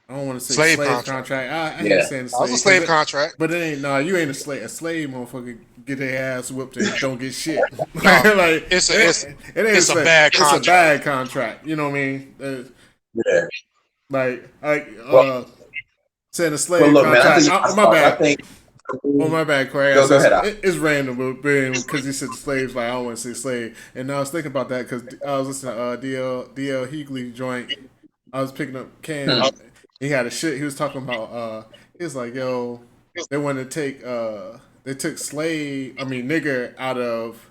I don't want to say slave contract. I hate saying slave. That was a slave contract. But it ain't. No, you ain't a slave. A slave motherfucker get their ass whipped and don't get shit. It's a bad contract. It's a bad contract. You know what I mean? Saying a slave contract. My bad. My bad, Corey. Go ahead. It's random, because he said slaves. Like I don't want to say slave. And I was thinking about that because I was listening to DL Hughley joint. I was picking up Cam. He had a shit. He was talking about. He was like, "Yo, they want to take. They took nigger out of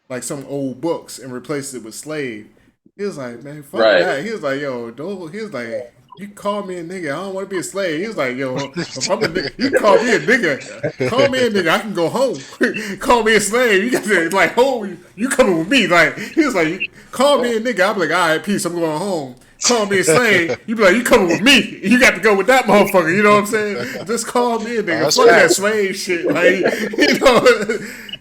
like some old books and replaced it with slave." He was like, "Man, fuck that." He was like, "Yo, don't." He was like, "You call me a nigga. I don't want to be a slave." He was like, "Yo, if I'm a nigga, you call me a nigga. Call me a nigga. I can go home. Call me a slave. You got to like, home. You coming with me?" Like he was like, "Call me a nigga." I'm like, "All right, peace. I'm going home." Call me a slave. You be like, "You coming with me? You got to go with that motherfucker." You know what I'm saying? Just call me a nigga. Fuck that slave shit. Like, you know,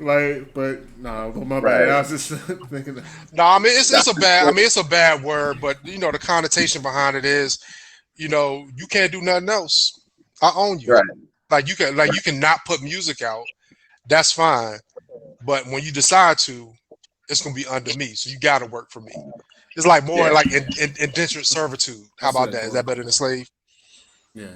like, but nah, my bad. I was just thinking. No, I mean it's a bad. I mean it's a bad word, but you know the connotation behind it is, you know, you can't do nothing else. I own you. Right. Like you can not put music out. That's fine. But when you decide to, it's gonna be under me. So you gotta work for me. It's like more like indentured servitude. How about that? Is that better than slave? Yeah.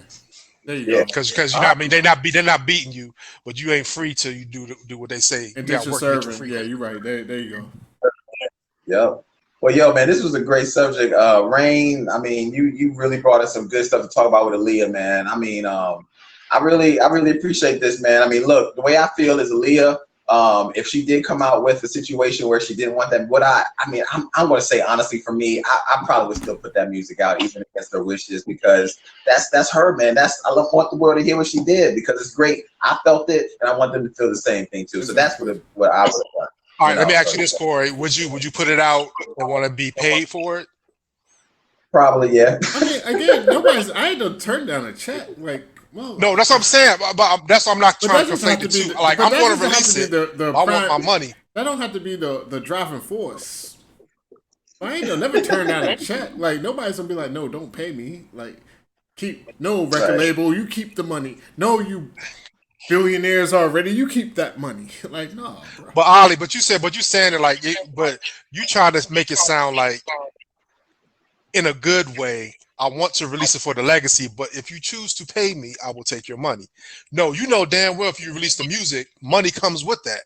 There you go. Because you know, I mean, they're not beating you, but you ain't free till you do what they say. Indentured servant. Yeah, you're right. There you go. Yep. Well, yo, man, this was a great subject. Rain, I mean, you really brought us some good stuff to talk about with Aaliyah, man. I mean, I really appreciate this, man. I mean, look, the way I feel is Aaliyah, if she did come out with a situation where she didn't want that, I'm going to say honestly, for me, I probably would still put that music out even against her wishes, because that's her, man. I want the world to hear what she did, because it's great. I felt it, and I want them to feel the same thing too. So that's what I would have done. All right, let me ask you this, Corey. Would you put it out and want to be paid for it? Probably, yeah. I mean, again, I ain't gonna turn down a check. Like, well, no, that's what I'm saying. But that's what I'm not trying to conflate the two. Like, I'm going to release it. I want my money. That don't have to be the driving force. I ain't gonna never turn down a check. Like, nobody's gonna be like, "No, don't pay me." Like, record label, you keep the money. No, you billionaires already, you keep that money. Like, no, bro. But Ollie, but you saying it like, but you trying to make it sound like in a good way. I want to release it for the legacy, but if you choose to pay me, I will take your money. No, you know damn well if you release the music, money comes with that.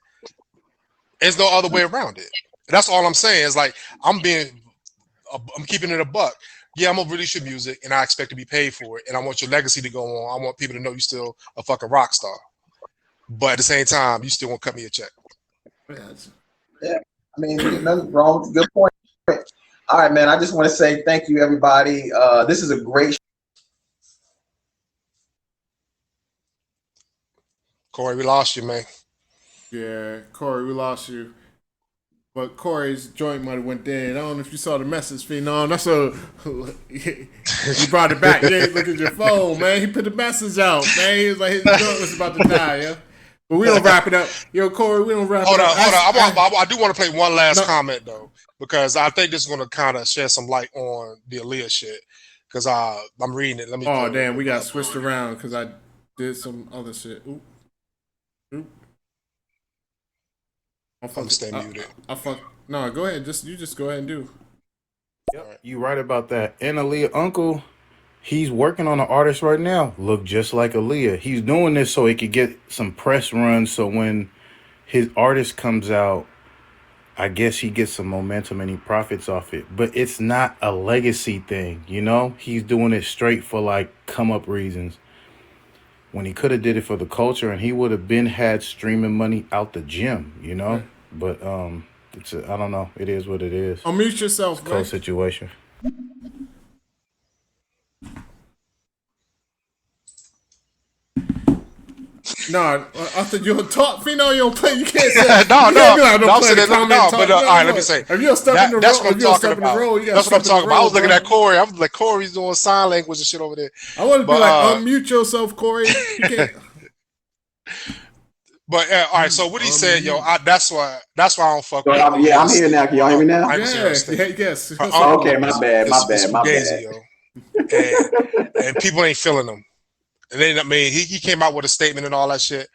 There's no other way around it. That's all I'm saying. Is like I'm keeping it a buck. Yeah, I'm gonna release your music, and I expect to be paid for it, and I want your legacy to go on. I want people to know you're still a fucking rock star. But at the same time, you still won't cut me a check. Yeah, I mean, nothing wrong. Good point. All right, man. I just want to say thank you, everybody. This is a great. Corey, we lost you, man. Yeah, Corey, we lost you. but Corey's joint might have went dead. I don't know if you saw the message, Phenom. That's a you brought it back. You ain't look at your phone, man. He put the message out, man. He was like his joint was about to die, yeah. But we don't wrap it up, yo, Corey. We don't wrap it up. Hold on. I do want to play one last comment though, because I think this is going to kind of shed some light on the Aaliyah shit. Because I'm reading it. Let me. Oh damn, we got switched around because I did some other shit. Oop. I'm stay muted. No, go ahead. You just go ahead and do. Yep, you right about that. And Aaliyah uncle, he's working on an artist right now. Look just like Aaliyah. He's doing this so he could get some press runs. So when his artist comes out, I guess he gets some momentum and he profits off it. But it's not a legacy thing, you know? He's doing it straight for like come up reasons. When he could have did it for the culture and he would have been had streaming money out the gym, you know? Right. But I don't know. It is what it is. Unmute yourself, It's a cold situation. No, I thought you don't talk. Phenom, you don't play. You can't say No. I'm saying that. No, but all right. Let me say. If you're stuck in the That's road, what I'm talking about. That's what I'm talking about. I was looking at Corey. I was like, Corey's doing sign language and shit over there. I want to be like, unmute yourself, Corey. You can't. But all right, so what he said, yo, that's why I don't fuck with him. Yeah, I'm here now. Can y'all hear me now? Yes. Okay, my bad. And people ain't feeling him. And then, I mean, he came out with a statement and all that shit,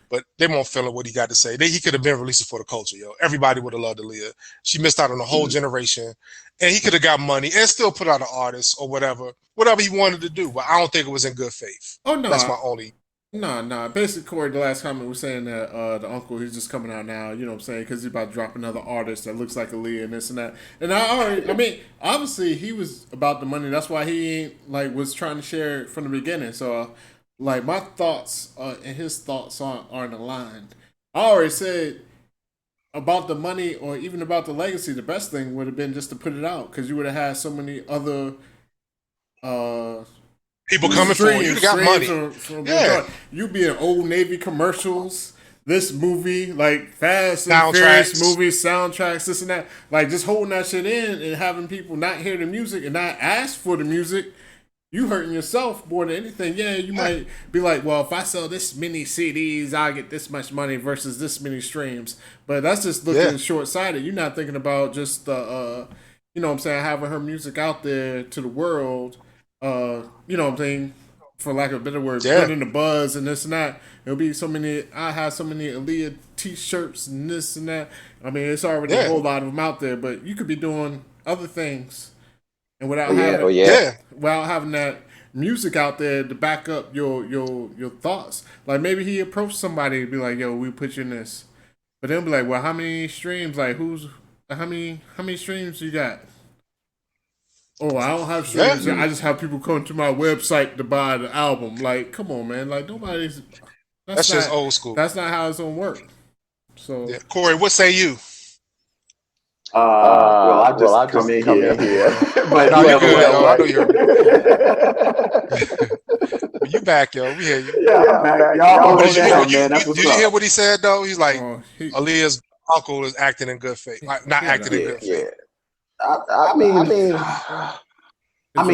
but they won't feel what he got to say. He could have been released for the culture, yo. Everybody would have loved Aaliyah. She missed out on a whole generation, and he could have got money and still put out an artist or whatever he wanted to do. But I don't think it was in good faith. Oh no, that's my only. No. Basically, Corey, the last comment was saying that the uncle, he's just coming out now, you know what I'm saying? Because he's about to drop another artist that looks like Aaliyah and this and that. And I mean, obviously, he was about the money. That's why he ain't, was trying to share it from the beginning. So, my thoughts and his thoughts aren't aligned. I already said about the money or even about the legacy, the best thing would have been just to put it out because you would have had so many other people coming for you. You got money. You be in Old Navy commercials, this movie, Fast and Furious movies, soundtracks, this and that. Just holding that shit in and having people not hear the music and not ask for the music. You hurting yourself more than anything. Yeah, you might be like, well, if I sell this many CDs, I'll get this much money versus this many streams. But that's just looking short-sighted. You're not thinking about just, you know what I'm saying, having her music out there to the world. You know what I'm saying, for lack of a better word, putting the buzz and this and that. It'll be so many. I have so many Aaliyah T-shirts and this and that. I mean, it's already a whole lot of them out there, but you could be doing other things, and without having that music out there to back up your thoughts. Maybe he approached somebody and be like, "Yo, we put you in this," but they'll be like, "Well, how many streams? How many streams you got?" Oh, I don't have streams. I just have people come to my website to buy the album. Come on, man. Nobody's. That's just old school. That's not how it's gonna work. So, Corey, what say you? Well, I just come in here. But no, you're good, yo. I know you're. But you back, yo. We hear you. Yeah, I'm back. Y'all hold down, man. That's what's up. Did you hear what he said though? He's like, Aaliyah's uncle is acting in good faith, not acting in good faith. I mean,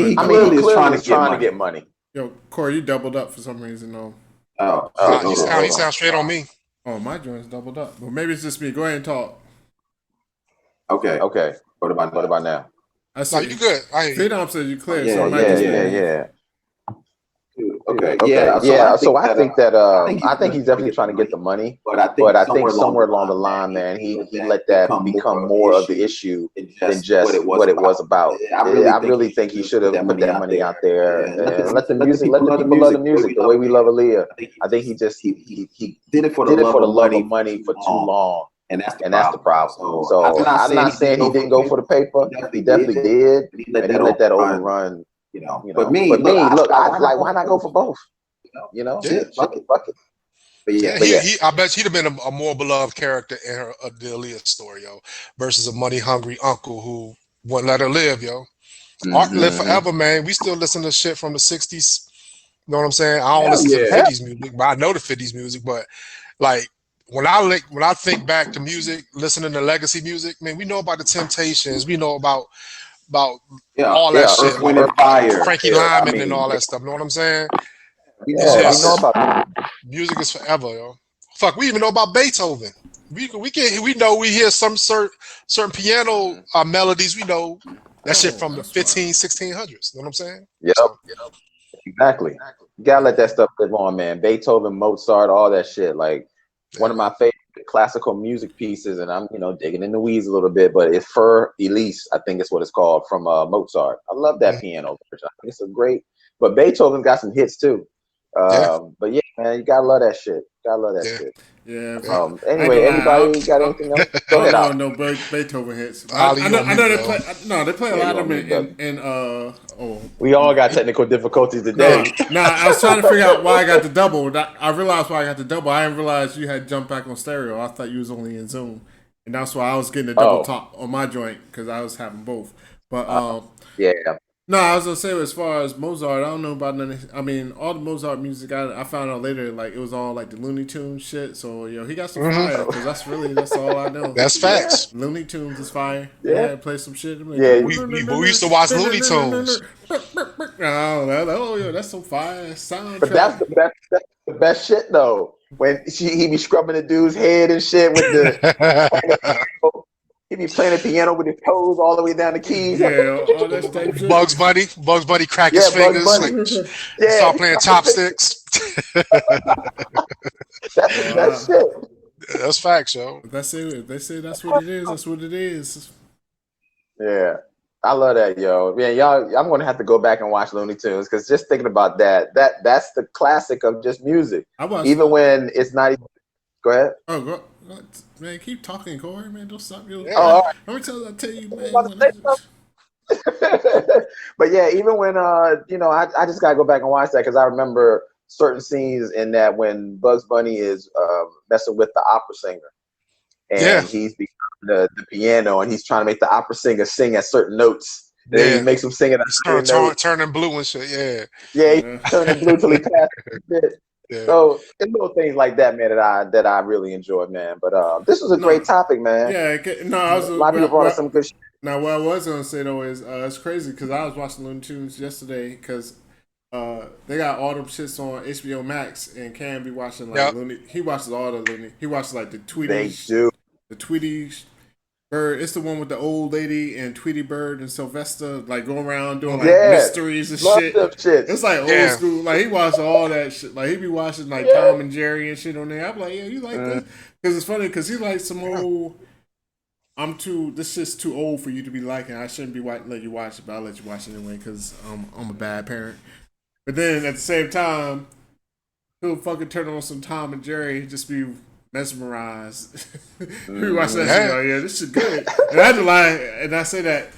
he clearly is trying to get money. Yo, Corey, you doubled up for some reason, though. He sounds straight on me. Oh, my joint's doubled up. Well, maybe it's just me. Go ahead and talk. Okay. What about now? No, you good. I hear you. Phenom said you clear. Yeah. Okay. So I think he's definitely trying to get the money, but I think somewhere along the line, man, he let that become more of the issue than just what it was about. I really think he should have put that money out there and let the people love the music the way we love Aaliyah. I think he did it for the love of money for too long. And that's the problem. So I'm not saying he didn't go for the paper. He definitely did, and he let that overrun. You know, but me, look, why not go for both? You know, fuck it. But I bet he'd have been a more beloved character in the Aaliyah story, yo, versus a money hungry uncle who wouldn't let her live, yo. Art live forever, man. We still listen to shit from the 60s. You know what I'm saying? I don't listen to the 50s music, but I know the 50s music. But when I think back to music, listening to legacy music, man, we know about the Temptations, we know about all that shit, Earth, like Wind, and Fire. Frankie Yeah, I Lyman and mean, all that stuff. Know what I'm saying? It's yeah, we know just about. music is forever, yo. Fuck, we even know about Beethoven. We know we hear some certain piano melodies. We know that shit from the That's why. 1600s. Know what I'm saying? Yep, So, exactly. You gotta let that stuff live on, man. Beethoven, Mozart, all that shit. Like one of my favorite classical music pieces, and I'm digging in the weeds a little bit, but it's Fur Elise, I think it's what it's called, from Mozart. I love that piano version. I think it's a great. But Beethoven's got some hits too. yeah, But yeah, man, you gotta love that shit. Gotta love that yeah. shit. Yeah. I ain't Anyway, gonna lie. anybody got anything else? Go ahead, I Al. don't know Beethoven hits. Ali, I you know. on I know mute, they yo. play. No, they play a Yeah, lot you of on them mute, in oh. We all got technical difficulties today. No, I was trying to figure out why I got the double. I realized why I got the double. I didn't realize you had jumped back on stereo. I thought you was only in Zoom, and that's why I was getting a double top on my joint because I was having both. But Yeah. no, I was gonna say as far as Mozart, I don't know about none. I mean, all the Mozart music I found out later, like it was all like the Looney Tunes shit. So he got some fire because that's all I know. That's facts. Looney Tunes is fire. Yeah. Play some shit. Like, Yeah. We used to watch Looney Tunes. Oh, that's some fire soundtrack. But that's the best shit though. When he be scrubbing the dude's head and shit with the he be playing the piano with his toes all the way down the keys. Yeah, all that type shit. Bugs Bunny crack his fingers, Bunny. like Yeah, start playing chopsticks. That's the best shit. That's facts, yo. If they say that's what it is, that's what it is. Yeah. I love that, yo. Yeah, y'all. I'm gonna have to go back and watch Looney Tunes because just thinking about that's the classic of just music. Even when it's not even. Go ahead. Oh, man, keep talking, Corey. Man, don't stop your. All right. Let me tell you, man. But yeah, even when I just gotta go back and watch that because I remember certain scenes in that when Bugs Bunny is messing with the opera singer, and he's behind the piano and he's trying to make the opera singer sing at certain notes. Then he makes him sing at turning blue and shit. Yeah, he's turning blue till he passes. Yeah. So it's little things like that, man, that I really enjoy, man. But this was a great topic, man. Yeah, a lot of people brought us some good shit. Now, what I was gonna say though is it's crazy because I was watching Looney Tunes yesterday because they got all them shits on HBO Max and Cam be watching like Looney. He watches all the Looney. He watches like the Tweety. They do. The Tweety Bird. It's the one with the old lady and Tweety Bird and Sylvester like going around doing like mysteries and shit. It's like old school. Like he watched all that shit. Like he be watching like Tom and Jerry and shit on there. I'm like, yeah, you like this? Because it's funny because he like some old. This shit's too old for you to be liking. I shouldn't be let you watch it, but I'll let you watch it anyway because I'm a bad parent. But then at the same time, he'll fucking turn on some Tom and Jerry, just be mesmerized. We watch that shit, like, yeah, this shit good. And I had to lie, and I say that,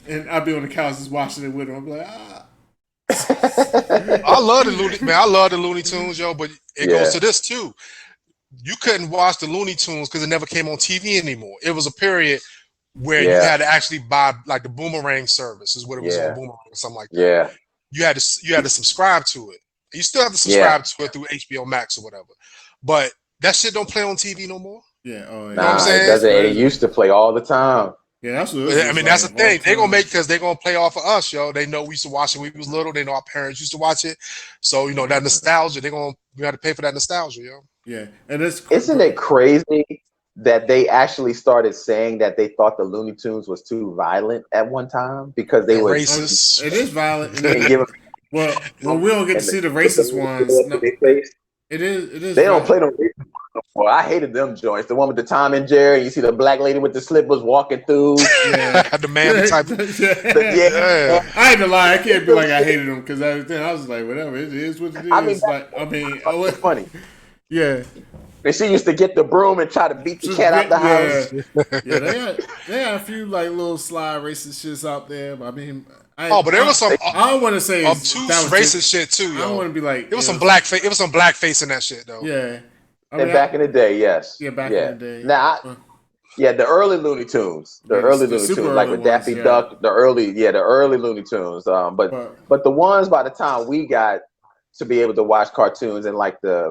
and I'll be on the couch just watching it with him. I'm like, I love the Looney Tunes, yo, but it goes to this too. You couldn't watch the Looney Tunes because it never came on TV anymore. It was a period where you had to actually buy like the Boomerang service is what it was on Boomerang or something like that. Yeah. You had to subscribe to it. You still have to subscribe to it through HBO Max or whatever. But that shit don't play on TV no more. Yeah. Oh, yeah. You know what I'm saying? It doesn't. It used to play all the time. Yeah, that's what that's the thing. They're gonna because they're gonna play off of us, yo. They know we used to watch it when we was little. They know our parents used to watch it. So that nostalgia, we had to pay for that nostalgia, yo. Yeah, and isn't it crazy that they actually started saying that they thought the Looney Tunes was too violent at one time because they were racist. It is violent. Well, we don't get to see the racist ones. No, it is. They don't play the racist ones no more. I hated them joints. The one with the Tom and Jerry. You see the black lady with the slippers walking through. The man type. I had to lie. I can't be like I hated them because I was like, whatever. It is what it is. It's funny. Yeah. And she used to get the broom and try to beat the cat out the house. Yeah, they had a few like little sly racist shits out there. But I mean, but there was some. I don't want to say obtuse racist shit too. Yo. I don't want to be like it was some blackface. It was some blackface in that shit though. Yeah. Back in the day, yes. Yeah, back in the day. Now, the early Looney Tunes, like with Daffy Duck, the early Looney Tunes. But the ones by the time we got to be able to watch cartoons in like the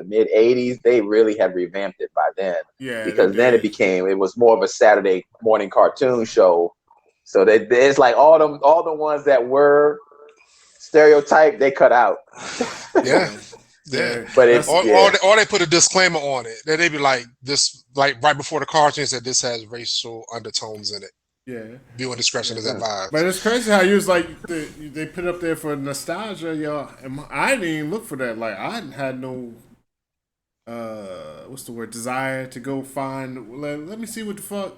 mid '80s. They really had revamped it by then. Yeah, because then it was more of a Saturday morning cartoon show. So it's like all the ones that were stereotyped, they cut out. Yeah. But it's or they put a disclaimer on it. They be like this, like right before the cartoon said this has racial undertones in it. Yeah. Viewing discretion is advised. But it's crazy how you was like they put up there for nostalgia, yo. And I didn't even look for that. Like I had no what's the word, desire to go find. Let me see what the fuck.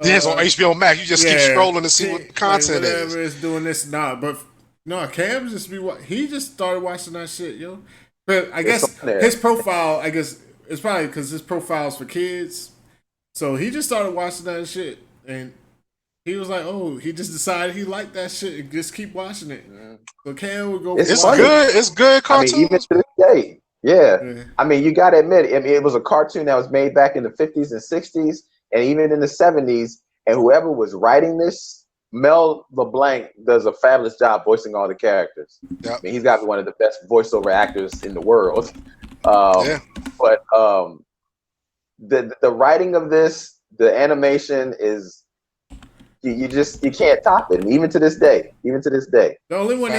It's on HBO Max. You just keep scrolling to see what the content like is. Whatever is doing this, but no, Cam just he just started watching that shit, yo. But I guess his profile, it's probably because his profile's for kids, so he just started watching that shit, and he was like, oh, he just decided he liked that shit and just keep watching it. So Cam would go. It's good. It's good cartoon. I mean, even to this day. Yeah. I mean, you got to admit, it was a cartoon that was made back in the 50s and 60s, and even in the 70s. And whoever was writing this, Mel LeBlanc does a fabulous job voicing all the characters. Yep. I mean, he's got to be one of the best voiceover actors in the world. But the writing of this, the animation is, you can't top it. And even to this day. The only one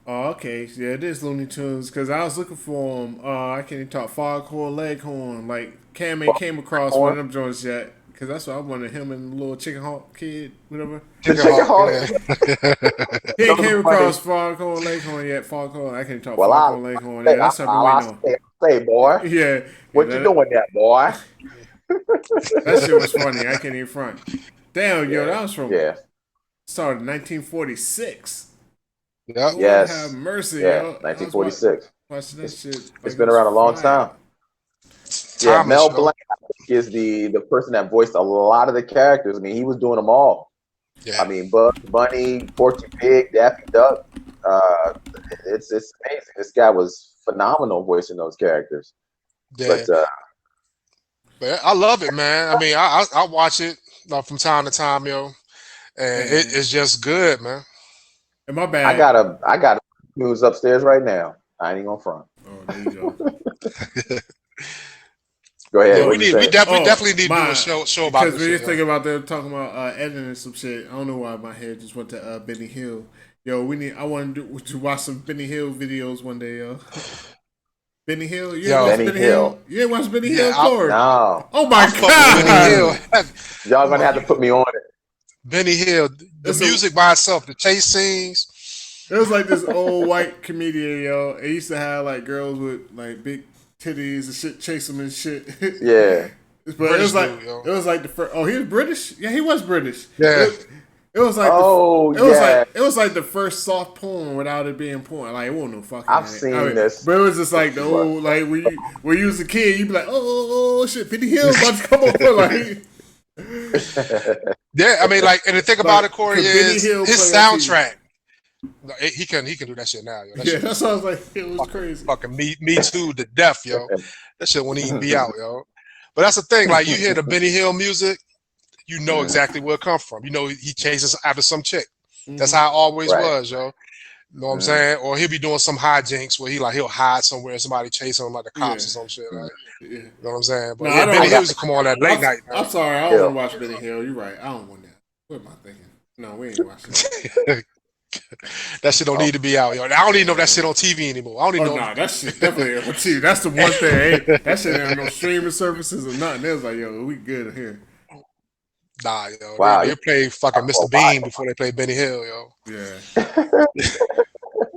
okay. Yeah, it is Looney Tunes, because I was looking for him. I can't even talk. Foghorn Leghorn. Like, Cam ain't came across one of them joints yet, because that's what I wanted, him and the little Chicken Hawk kid, whatever. Chicken Hawk. He ain't came across Foghorn Leghorn yet. Foghorn, I can't talk Foghorn Leghorn. Yeah, that's something we know. Say, boy. Yeah. What you doing there, boy? That shit was funny. I can't even front. Damn, yo, that was from started in 1946. Yep. Yes. Have mercy, yo. 1946. Watching that shit. It's been around a long time. Yeah, Mel Blanc, I think, is the person that voiced a lot of the characters. I mean, he was doing them all. Yeah. I mean, Bugs Bunny, Porky Pig, Daffy Duck. It's amazing. This guy was phenomenal voicing those characters. Yeah. But I love it, man. I mean, I watch it from time to time, yo, and it's just good, man. And my bad. I got news upstairs right now. I ain't even gonna front. Oh, there you go. Go ahead. Yeah, we definitely need to do a show about this. Because we just thinking about them talking about editing some shit. I don't know why my head just went to Benny Hill. Yo, I want to watch some Benny Hill videos one day, yo. Benny Hill? You ain't watch Benny Hill? You ain't watch Benny Hill, Corey? No. Oh my God. Y'all gonna have to put me on it. Benny Hill, the music by itself, the chase scenes. It was like this old white comedian, yo. It used to have like girls with like big titties and shit, chase them and shit. Yeah. But British it was like the first. Oh, he was British. Yeah, he was British. Yeah. It was like it was like the first soft porn without it being porn. Like it wasn't no fucking. I've seen this, but it was just like the old like when you was a kid, you'd be like, oh shit, Benny Hill's about to come over. Like, yeah, I mean, like, and the thing about it, Corey, is his soundtrack. He can do that shit now, yo. That that's what I was like. It was crazy. Fucking me too to death, yo. That shit wouldn't even be out, yo. But that's the thing. Like, you hear the Benny Hill music, you know exactly where it comes from. You know he chases after some chick. That's how it always was, yo. You know what I'm saying? Or he'll be doing some hijinks where he'll hide somewhere and somebody chasing him like the cops or some shit. Like, you know what I'm saying? But Benny Hill used to come on that late night. I'm sorry, I don't want to watch Benny Hill. You're right. I don't want that. What am I thinking? No, we ain't watching that. That shit don't need to be out, yo. I don't even know if that shit on TV anymore. I don't even know. Nah, that shit definitely on TV. That's the one thing. That shit ain't no streaming services or nothing. It was like, yo, we good here. Nah, yo. Wow, they play fucking Mr. Bean before they play Benny Hill, yo. Yeah.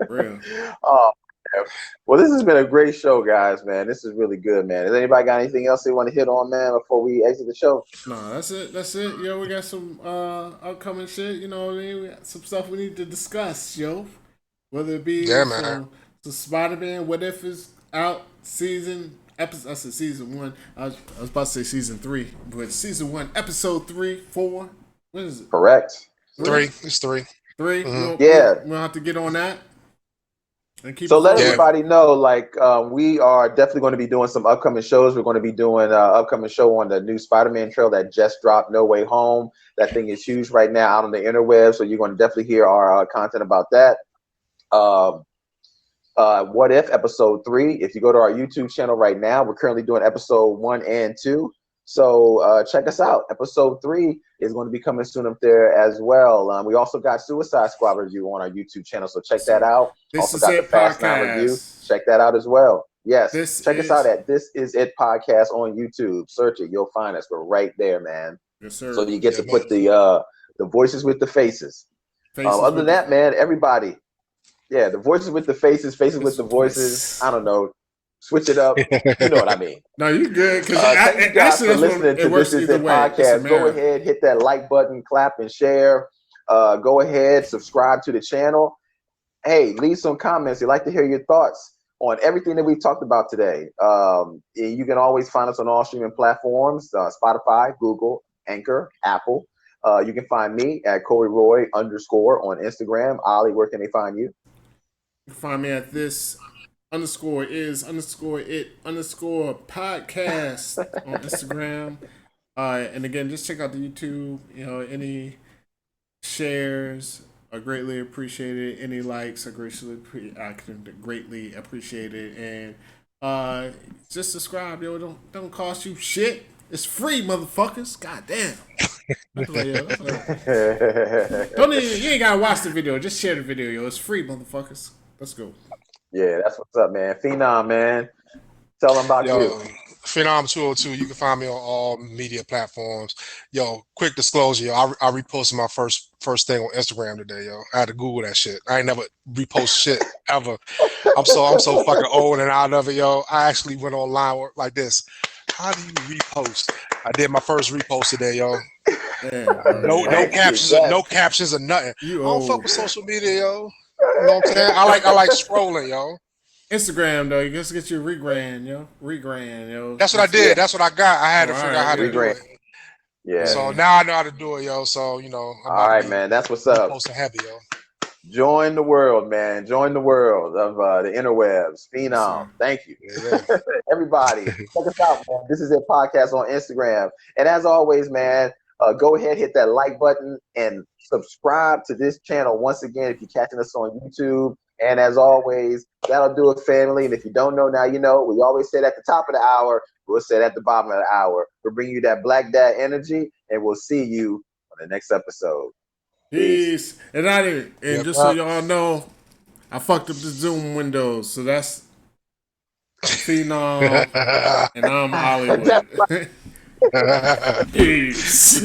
Real. Oh, man. Well, this has been a great show, guys, man. This is really good, man. Has anybody got anything else they want to hit on, man, before we exit the show? No, that's it. Yo, we got some upcoming shit, you know what I mean? We got some stuff we need to discuss, yo. Whether it be some Spider-Man, What If is out, season 1. I was about to say season 3, but season 1, episode 3, 4. What is it? Correct. 3. It's 3. 3? Mm-hmm. We'll have to get on that. So let everybody know, like, we are definitely going to be doing some upcoming shows. We're going to be doing an upcoming show on the new Spider-Man trail that just dropped, No Way Home. That thing is huge right now out on the interweb, so you're going to definitely hear our content about that. What If episode 3. If you go to our YouTube channel right now, we're currently doing episode 1 and 2. So check us out. Episode 3 is going to be coming soon up there as well. We also got Suicide Squad review on our YouTube channel, so check that out. This also is got it the Fast 9 review. Check that out as well. Yes, check us out at This Is It Podcast on YouTube. Search it, you'll find us. We're right there, man. Yes, sir. So you get to put the voices with the faces. Other than that, man, everybody. Yeah, the voices with the faces with the voices. I don't know. Switch it up. You know what I mean. No, you good. Thank you guys for listening to This Is It Podcast. Go ahead, hit that like button, clap, and share. Go ahead, subscribe to the channel. Hey, leave some comments. We'd like to hear your thoughts on everything that we've talked about today. You can always find us on all streaming platforms, Spotify, Google, Anchor, Apple. You can find me at CoreyRoy_ on Instagram. Ali, where can they find you? You can find me at this_is_it_podcast on Instagram. And again, just check out the YouTube. Any shares are greatly appreciated. Any likes are greatly appreciated. And just subscribe, yo. Don't cost you shit. It's free, motherfuckers. God damn. You ain't gotta watch the video. Just share the video, yo. It's free, motherfuckers. Let's go. Yeah, that's what's up, man. Phenom, man. Tell them about you. Phenom 202. You can find me on all media platforms. Yo, quick disclosure, yo. I reposted my first thing on Instagram today, yo. I had to Google that shit. I ain't never repost shit ever. I'm so fucking old and out of it, yo. I actually went online like this. How do you repost? I did my first repost today, yo. No captions, no captions or nothing. I don't fuck with social media, yo. You know what I'm saying? I like scrolling, yo. Instagram though, you just get your rebrand, yo. That's what I did. That's what I got. I had to figure out how to do it. Yeah. So now I know how to do it, yo. So I'm all right, man. That's what's up. Posting heavy, yo. Join the world, man. Join the world of the interwebs. Phenom. Thank you. Yeah. Everybody, check us out, man. This is It Podcast on Instagram. And as always, man, go ahead, hit that like button and subscribe to this channel once again if you're catching us on YouTube. And as always, that'll do it, family. And if you don't know, now you know. We always say it at the top of the hour. We'll say it at the bottom of the hour. We'll bring you that Black Dad energy, and we'll see you on the next episode. Peace. And just so y'all know, I fucked up the Zoom windows. So that's Phenom, and I'm Hollywood. Peace.